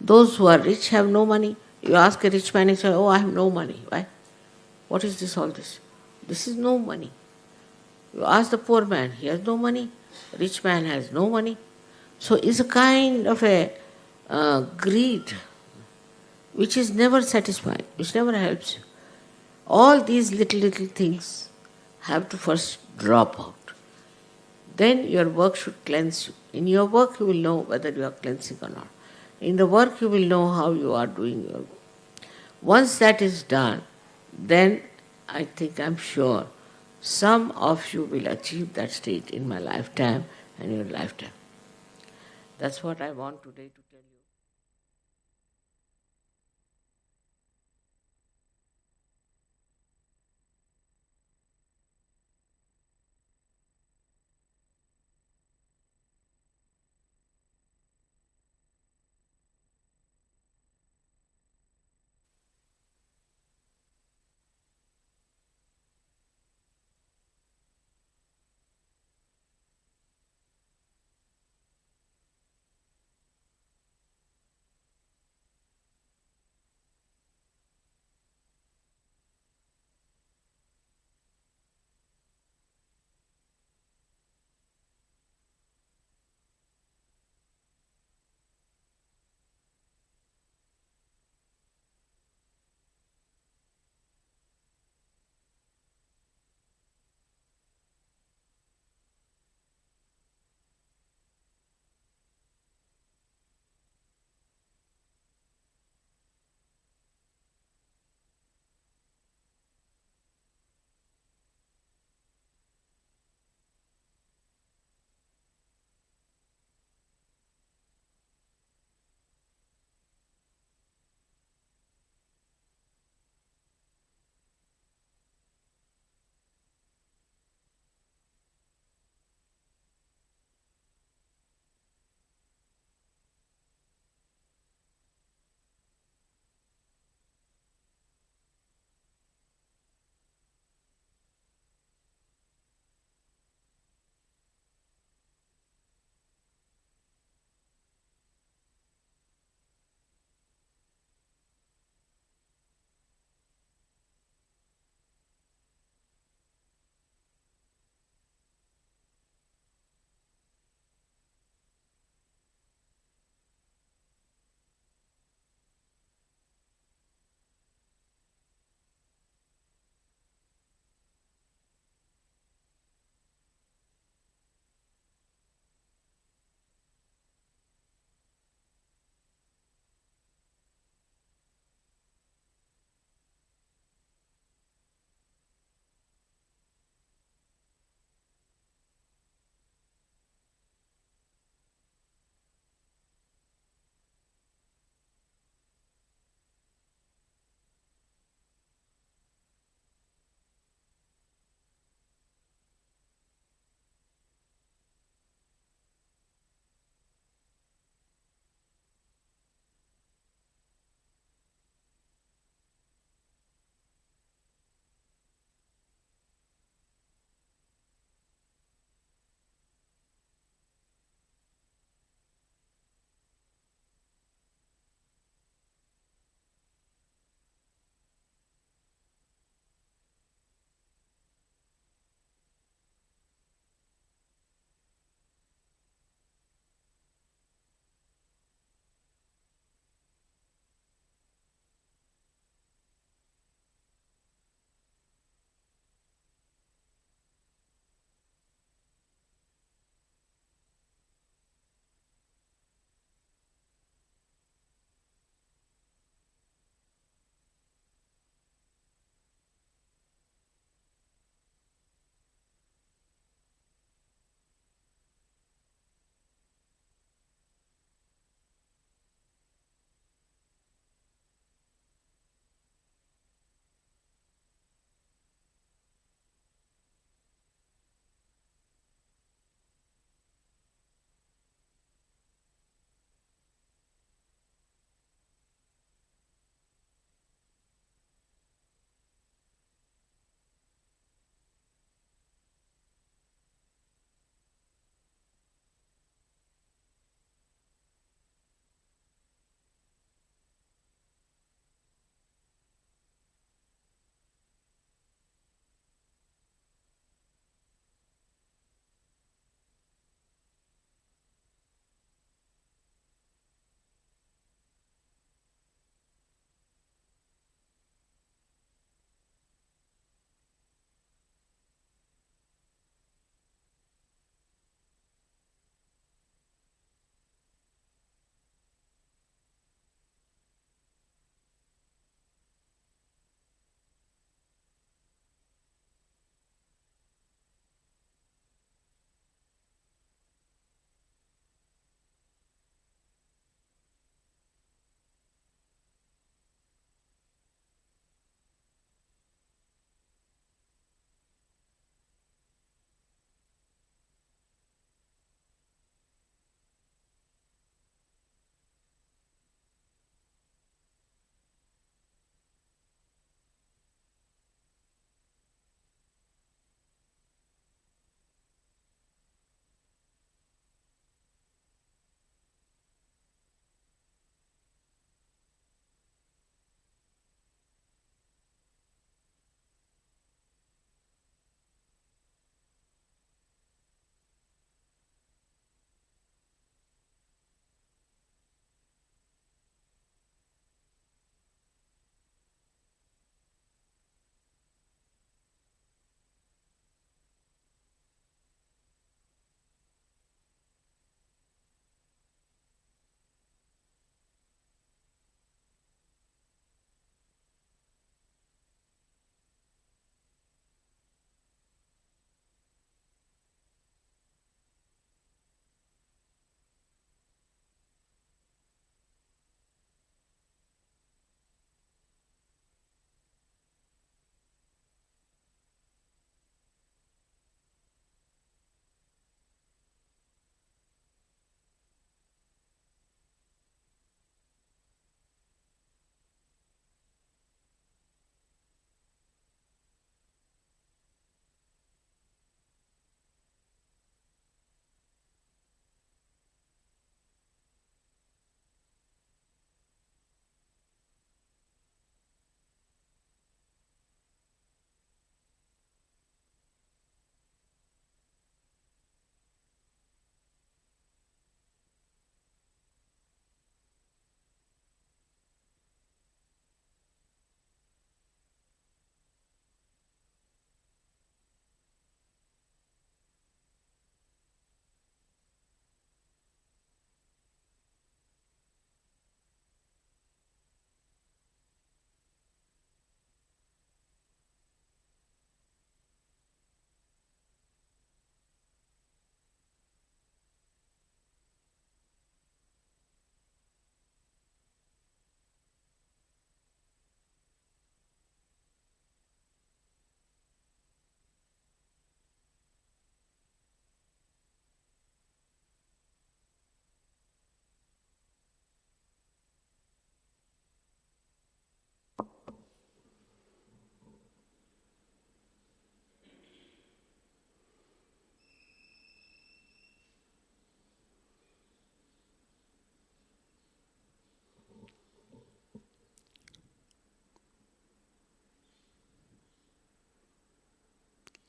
Those who are rich have no money. You ask a rich man, he says, oh, I have no money. Why? What is this, all this? This is no money. You ask the poor man, he has no money. Rich man has no money. So it's a kind of a greed which is never satisfied, which never helps you. All these little things have to first drop out. Then your work should cleanse you. In your work you will know whether you are cleansing or not. In the work you will know how you are doing your work. Once that is done, then I think, I'm sure, some of you will achieve that state in my lifetime and your lifetime. That's what I want today to tell you.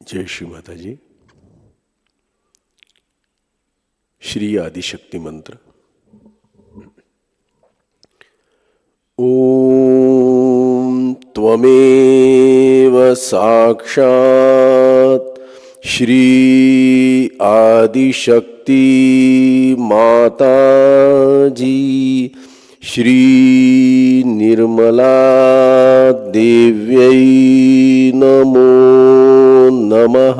जय श्री माताजी। श्री आदिशक्ति मंत्र। ओम त्वमेव साक्षात् श्री आदिशक्ति माताजी श्री निर्मला देव्यै नमो नमः।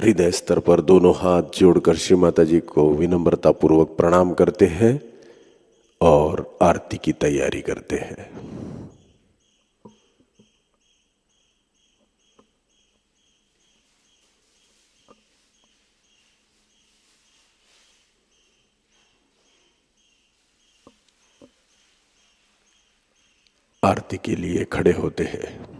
हृदय स्तर पर दोनों हाथ जोड़कर श्री माता जी को विनम्रता पूर्वक प्रणाम करते हैं और आरती की तैयारी करते हैं। आरती के लिए खड़े होते हैं।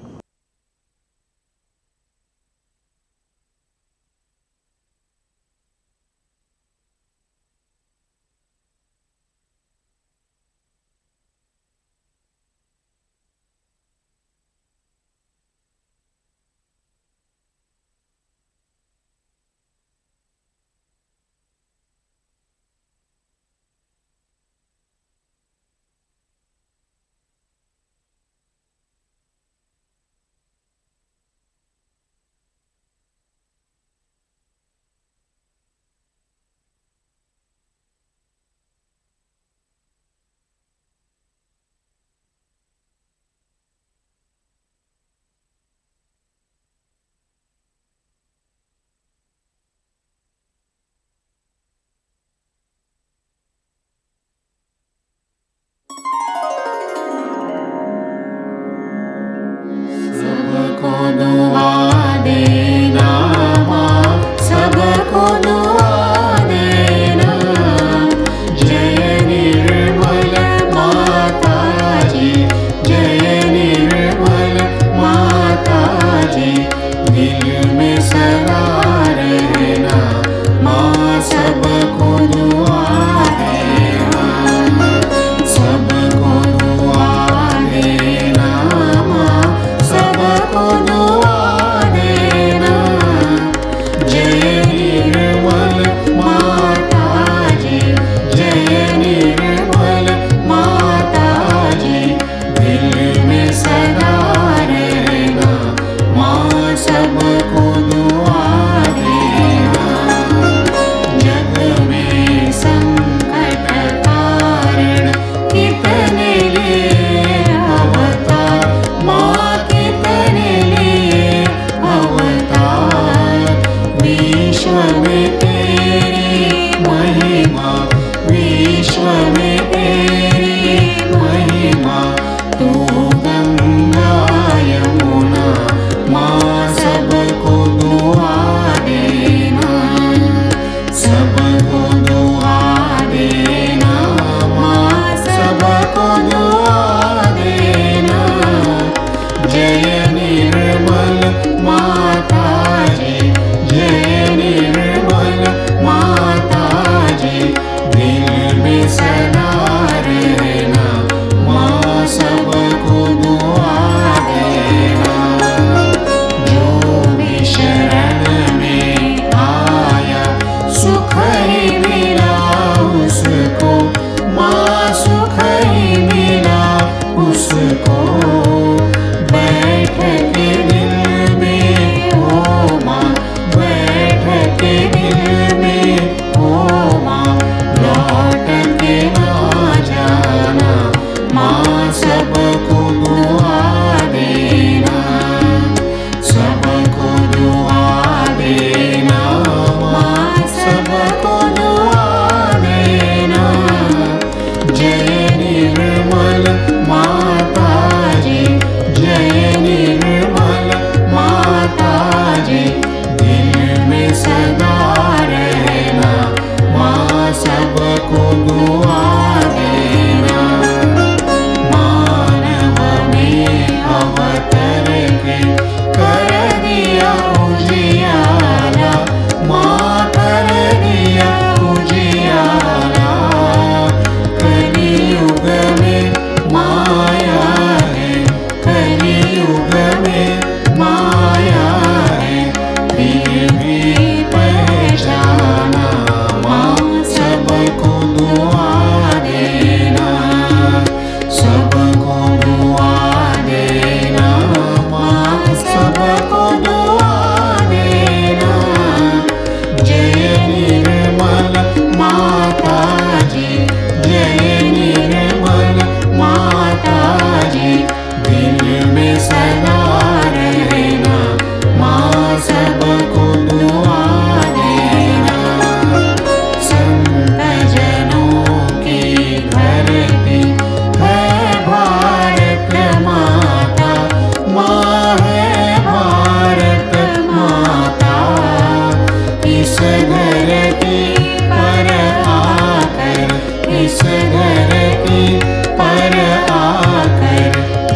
निर्मल माताजी जय निर्मल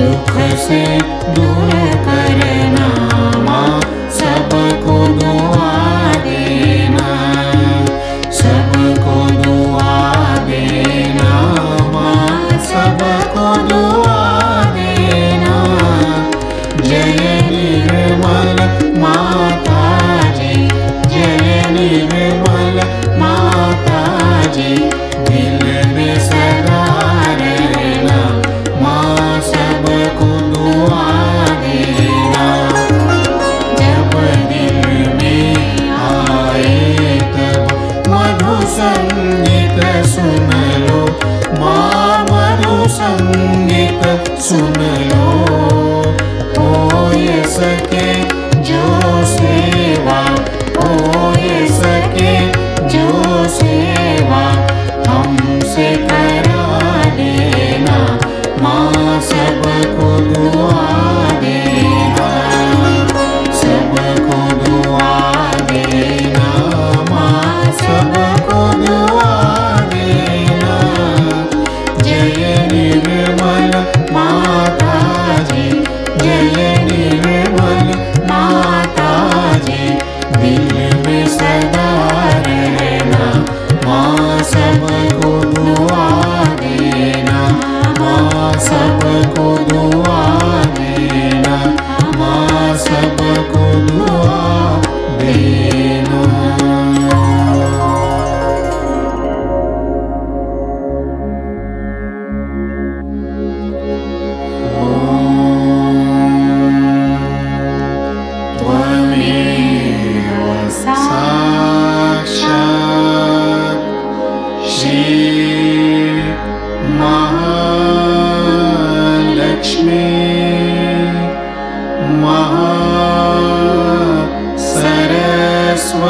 दुख से दूर करना माँ, सबको दुआ देना, सबको दुआ देना माँ, सबको दुआ देना। जय निर्मल माताजी, जय निर्मल माताजी, दिल में सदा रहना माँ, सबको दुआ देना। जब दिल में आए तब मधु संगीत सुन लो माँ, मधु संगीत सुन लो। हो ये सके जो सेवा, हो ये सके जो सेवा, हमसे करा देना माँ, सबको दुआ देना, सबको दुआ देना माँ, सबको दुआ देना। जय निर्मल माताजी, जय निर्मल माताजी, दिल में सदा रहना माँ, सबको दुआ देना माँ, सबको दुआ देना माँ, सबको दुआ देना। त्वमेव साक्षात् श्री महालक्ष्मी, सरस्वती,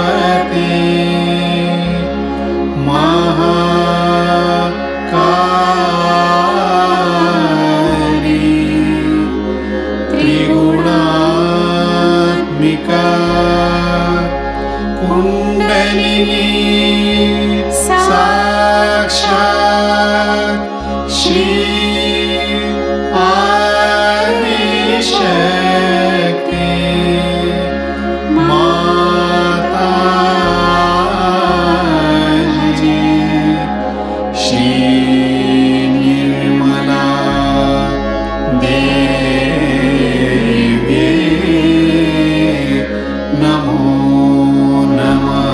महाकाली, त्रिगुणात्मिका, कुंडलिनी साक्षात् श्री आदिशक्ति, माताजी, श्री निर्मला देवी, नमो नमः।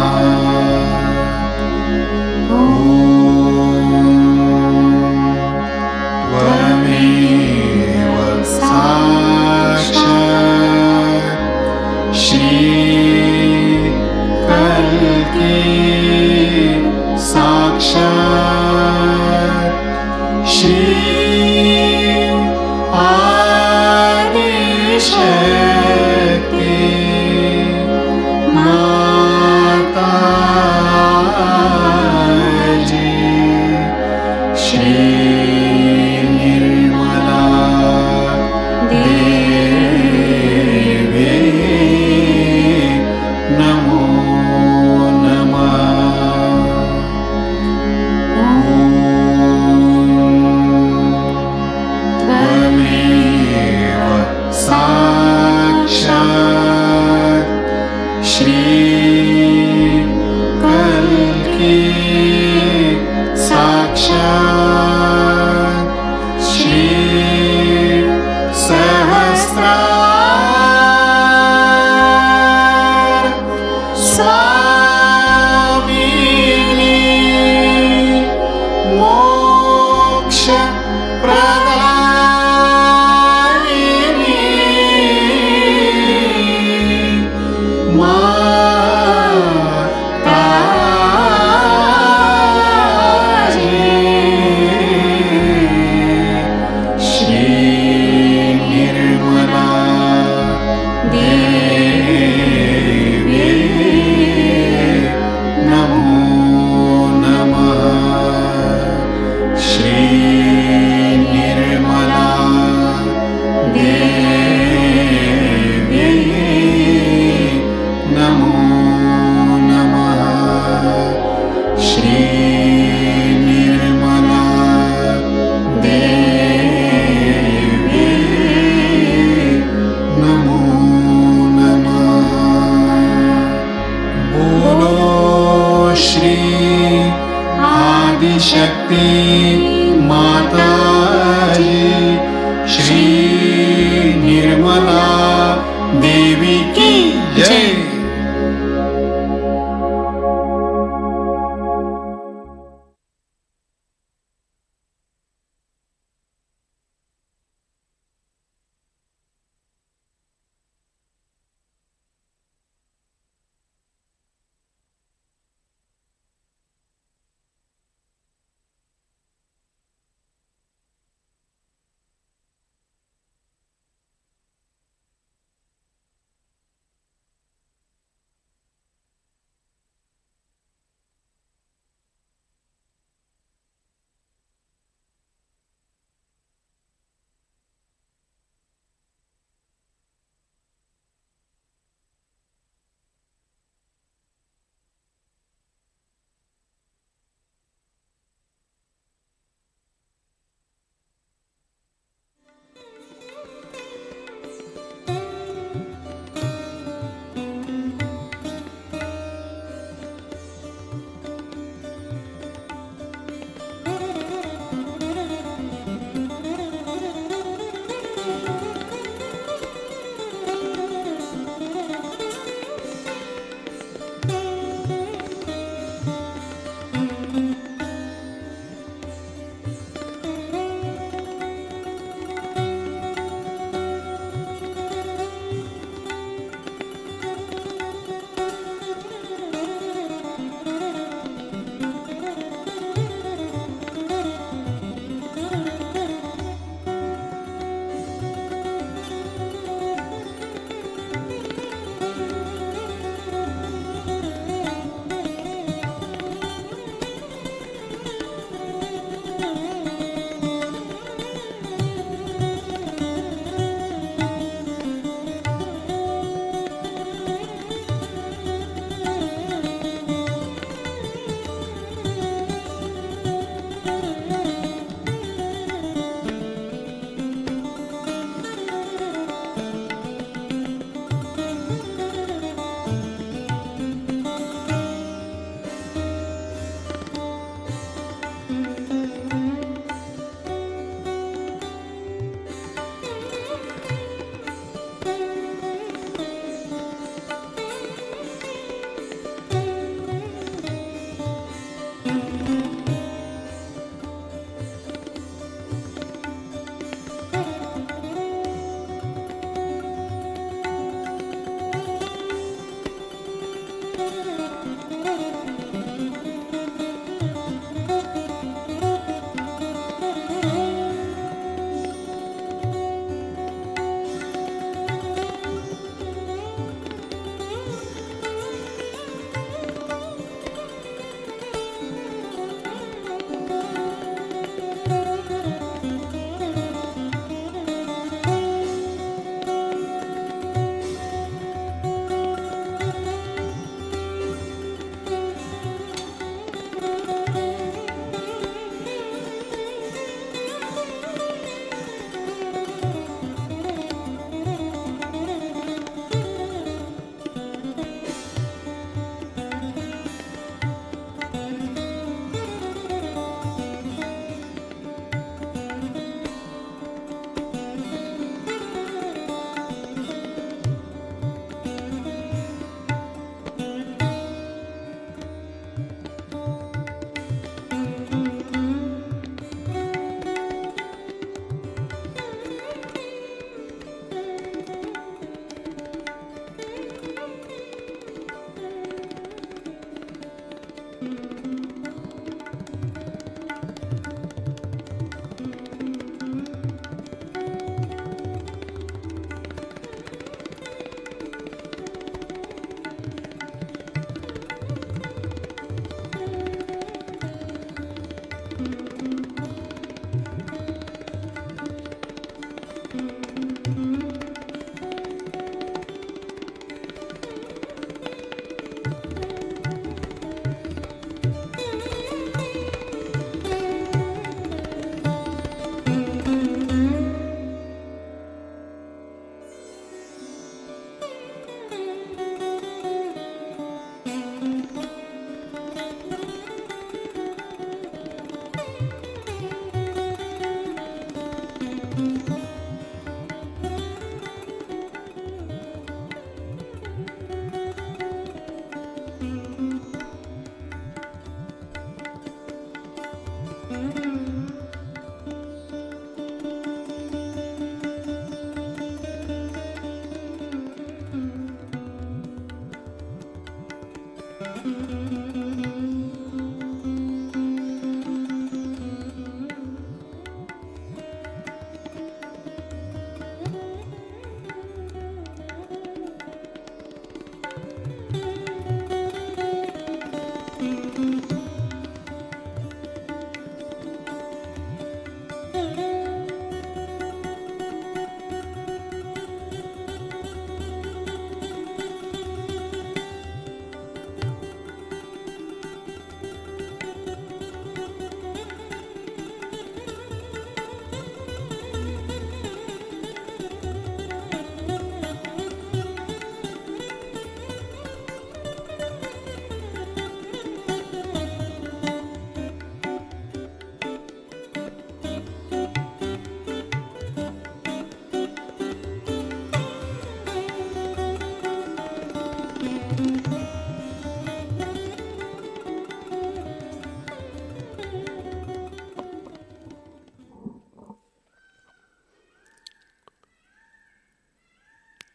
त्वमेव साक्षात् श्री कल्की साक्षात् श्री आदिशक्ति, माताजी, श्री निर्मला देवी, नमो नमः। त्वमेव साक्षात् निर्मला देवी की जय।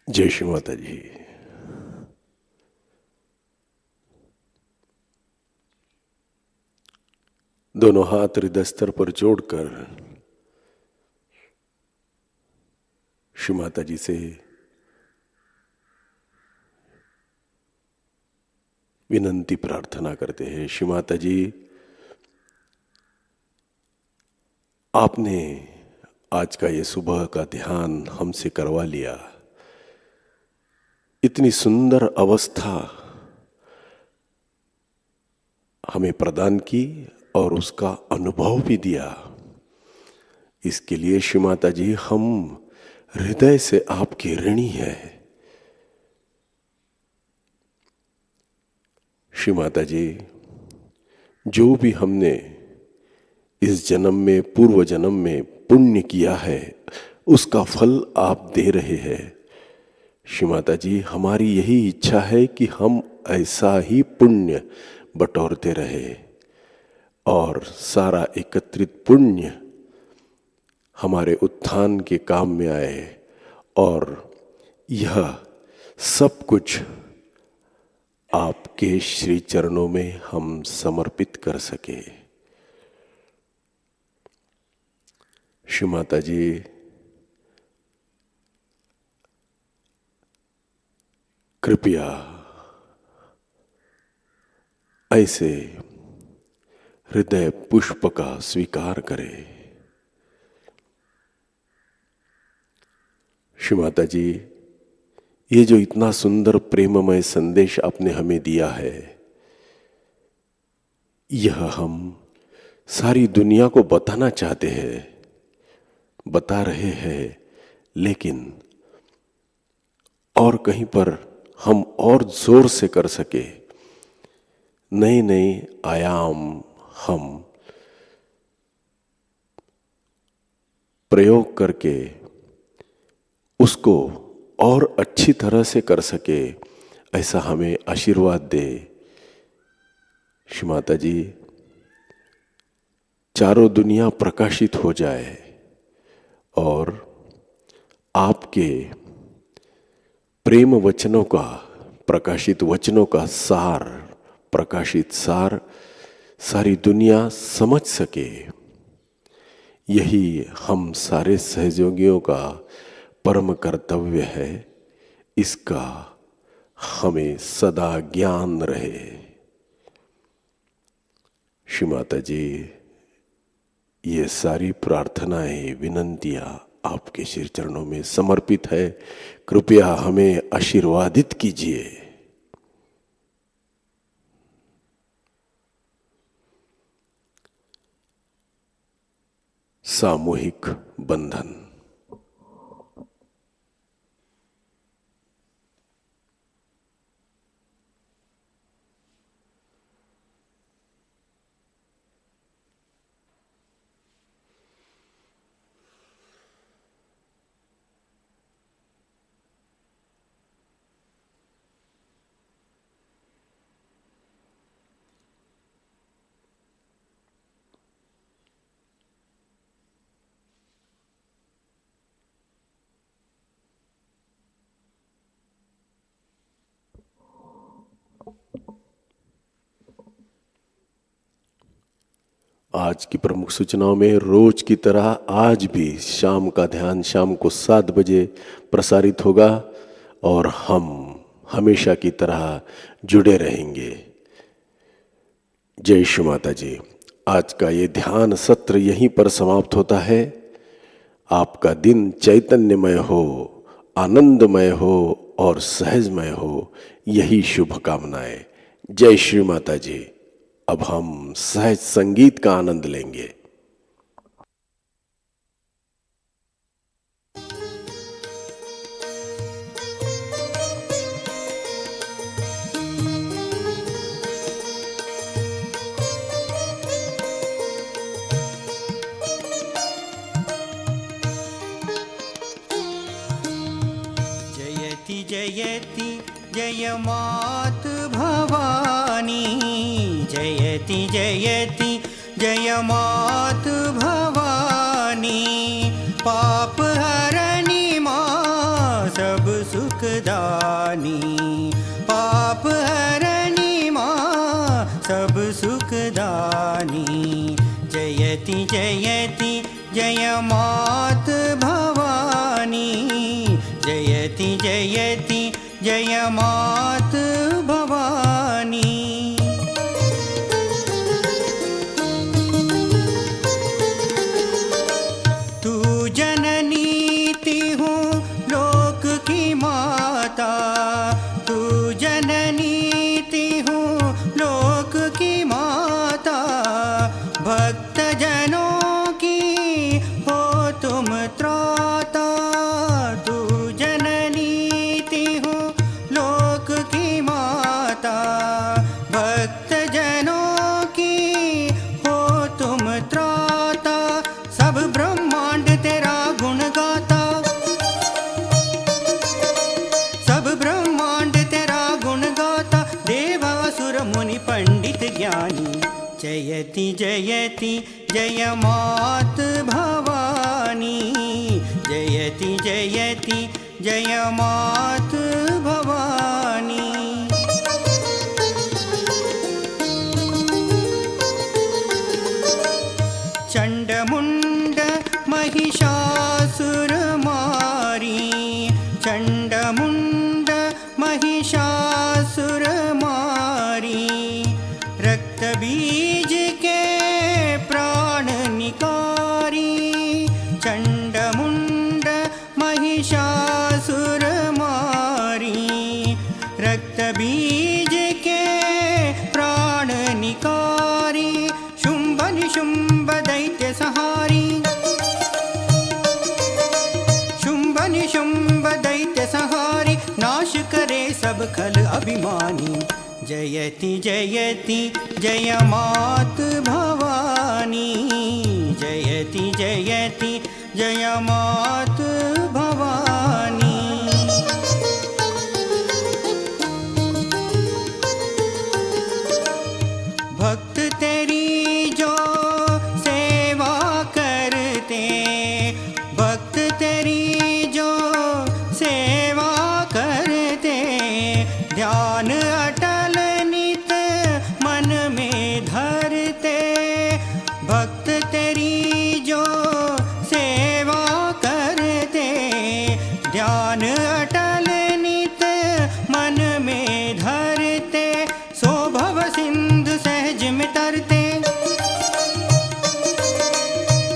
जय श्री माता जी। दोनों हाथ हृदय स्तर पर जोड़कर श्री माता जी से विनंती प्रार्थना करते हैं। श्री माता जी, आपने आज का ये सुबह का ध्यान हमसे करवा लिया। इतनी सुंदर अवस्था हमें प्रदान की और उसका अनुभव भी दिया। इसके लिए श्री माता जी हम हृदय से आपके ऋणी हैं। श्री माता जी, जो भी हमने इस जन्म में, पूर्व जन्म में पुण्य किया है, उसका फल आप दे रहे हैं। श्री माता जी, हमारी यही इच्छा है कि हम ऐसा ही पुण्य बटोरते रहे और सारा एकत्रित पुण्य हमारे उत्थान के काम में आए और यह सब कुछ आपके श्री चरणों में हम समर्पित कर सके। श्री माता जी, कृपया ऐसे हृदय पुष्प का स्वीकार करें। श्री माता जी, ये जो इतना सुंदर प्रेममय संदेश आपने हमें दिया है, यह हम सारी दुनिया को बताना चाहते हैं, बता रहे हैं, लेकिन और कहीं पर हम और जोर से कर सके, नए नए आयाम हम प्रयोग करके उसको और अच्छी तरह से कर सके, ऐसा हमें आशीर्वाद दे। श्री माता जी, चारों दुनिया प्रकाशित हो जाए और आपके प्रेम वचनों का, प्रकाशित वचनों का सार, प्रकाशित सार सारी दुनिया समझ सके। यही हम सारे सहयोगियों का परम कर्तव्य है। इसका हमें सदा ज्ञान रहे। श्री माता जी, ये सारी प्रार्थनाएं, विनंतियां आपके श्री चरणों में समर्पित है। कृपया हमें आशीर्वादित कीजिए। सामूहिक बंधन। आज की प्रमुख सूचनाओं में रोज की तरह आज भी शाम का ध्यान शाम को 7 बजे प्रसारित होगा और हम हमेशा की तरह जुड़े रहेंगे। जय श्री माता जी। आज का ये ध्यान सत्र यहीं पर समाप्त होता है। आपका दिन चैतन्यमय हो, आनंदमय हो और सहजमय हो, यही शुभकामनाएं। जय श्री माता जी। अब हम सहज संगीत का आनंद लेंगे। जयति जयति जय मात भवानी, जयति जयति जय मात भवानी, पाप हरणी मां सब सुख पाप हरणी माँ सब सुखदानी। जयति जयति जय मात भवानी, जयति जयति जय मात भवानी। तू जननी तिहु लोक की माता, तू जननी तिहु लोक की माता। भक्त जनों की हो तुम त्राता, तू जननी तिहु लोक की माता। भक्त जनों की हो तुम त्राता, सब ब्रह्मांड तेरा गुण गाता। सब ब्रह्मांड तेरा गुण गाता, देवासुर मुनि पंडित ज्ञानी। जयति जयति जय मात भवानी, जयति जयति जय मात भवानी। चंड मुंड महिषासुर मारी, चंड मुंड महिषासुर मारी। रक्त बीज के प्राण निकारी, चंड मुंड महिषासुर मारी। रक्त बीज के प्राण निकारी, शुंभ निशुंभ दैत्य सहारी। शुंभ निशुंभ दैत्य सहारी, नाश करे सब खल अभिमानी। जयति जयति जय मात भवानी, जयति जयति जय मात भवानी। भक्त तेरी जो सेवा करते, भक्त तेरी जो सेवा करते। ध्यान अटल नित मन में धरते, भक्त तेरी जो सेवा करते। ध्यान अटल नित मन में धरते, सो भव सिंधु सहज में तरते।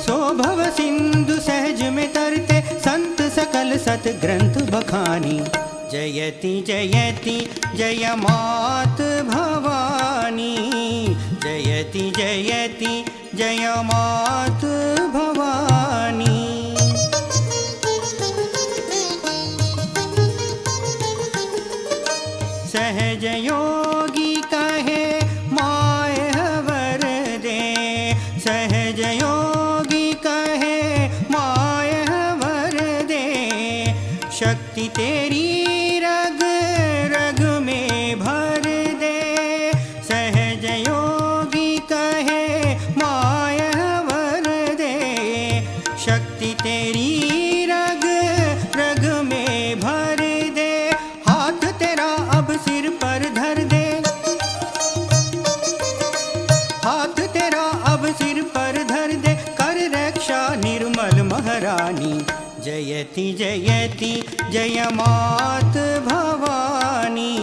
सो भव सिंधु सहज में तरते, संत सकल सत ग्रंथ बखानी। जयति जयति जय मात भवानी, जयति जयति जय मात भवानी। सहज योगी कहे माय हवर दे, सहज योगी कहे माय हवर दे। शक्ति तेरी रग रग में भर दे, सहज योगी कहे माय हवर दे। शक्ति तेरी रग रग में भर दे, हाथ तेरा अब सिर पर धर दे। हाथ तेरा अब सिर पर धर दे, कर रक्षा निर्मल महारानी। जयति जयति जय मात भवानी,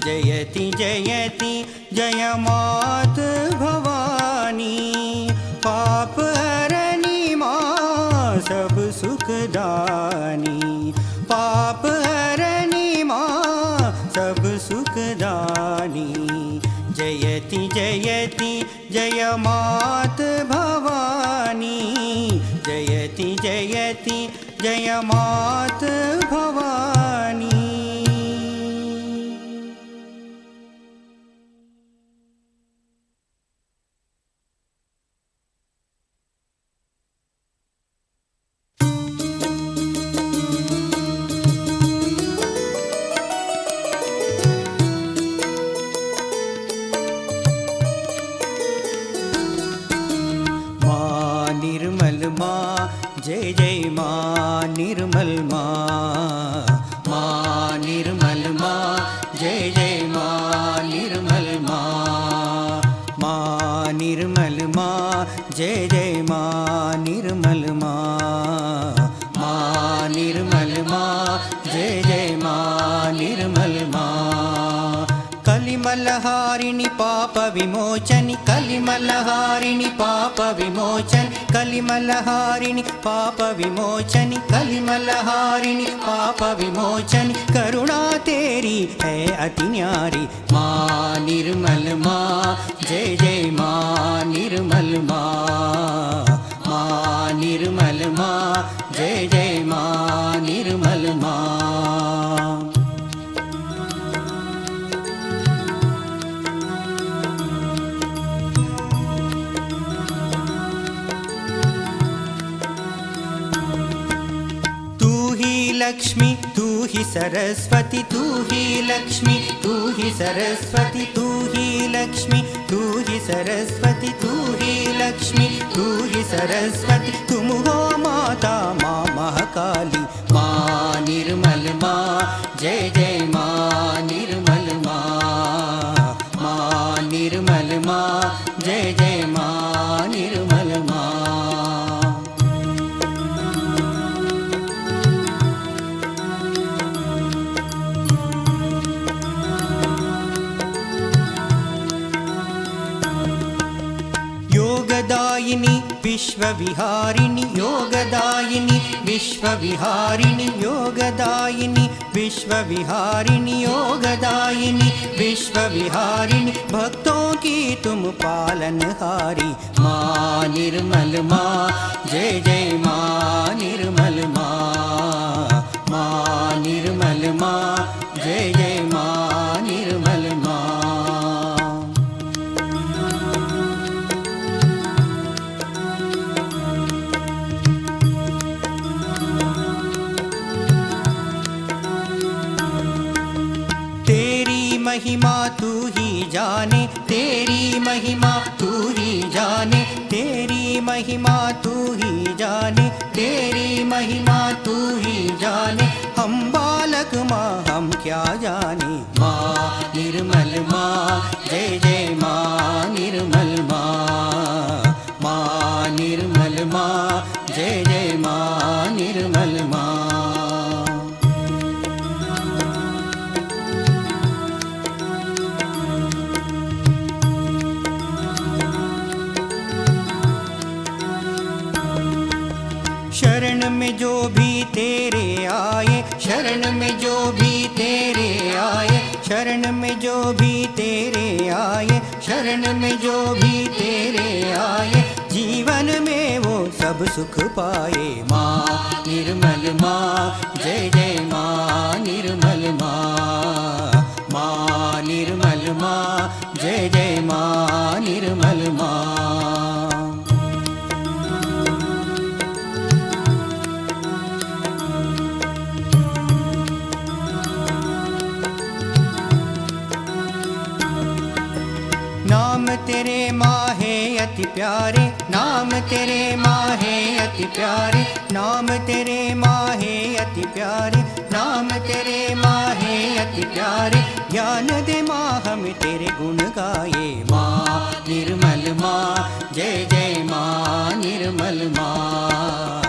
जयति जयति जय मात भवानी। पाप हरणी माँ सब सुखदानी, पाप हरणी माँ सब सुखदानी। जयति जयति जय मात भवानी, जयति जयति जय मात भवानी। निर्मल माँ जय जय माँ निर्मल माँ, माँ निर्मल कलिमलहारिणि पाप विमोचनि कलिमलहारिणि पाप विमोचनि कलिमलहारिणि पाप विमोचनि कलिमलहारिणि पाप विमोचनि करुणा तेरी है अति न्यारी माँ निर्मल माँ जय जय माँ निर्मल माँ माँ निर्मल माँ जय जय माँ निर्मल माँ। लक्ष्मी तू ही सरस्वती तू ही लक्ष्मी तू ही सरस्वती तू ही लक्ष्मी तू ही सरस्वती तू ही लक्ष्मी तू ही सरस्वती तुम हो माता माँ महाकाली माँ निर्मल माँ जय जय माँ निर्मल माँ माँ निर्मल माँ जय जय माँ निर्मल माँ। योगदायिनी विश्वविहारिणि योगदायिनी विश्वविहारिणि योगदायिनी विश्वविहारिणि योगदायिनी विश्वविहारिणि भक्तों की तुम पालनहारी माँ निर्मल माँ जय जय माँ निर्मल माँ माँ निर्मल माँ जय जय माँ निर्मल माँ। महिमा तू ही जाने तेरी महिमा तू ही जाने तेरी महिमा तू ही जाने तेरी महिमा तू ही जाने हम बालक माँ हम क्या जाने माँ निर्मल माँ जय जय माँ निर्मल माँ माँ निर्मल माँ जय जय माँ निर्मल माँ। शरण में जो भी तेरे आए शरण में जो भी तेरे आए शरण में जो भी तेरे आए शरण में जो भी तेरे आए जीवन में वो सब सुख पाए माँ निर्मल माँ जय जय माँ निर्मल माँ माँ निर्मल माँ जय जय माँ निर्मल माँ। नाम तेरे माँ है अति प्यारे नाम तेरे माँ है अति प्यारे नाम तेरे माँ है अति प्यारे नाम तेरे माँ है अति प्यारे ज्ञान दे माँ हम तेरे गुण गाए माँ निर्मल माँ जय जय माँ निर्मल माँ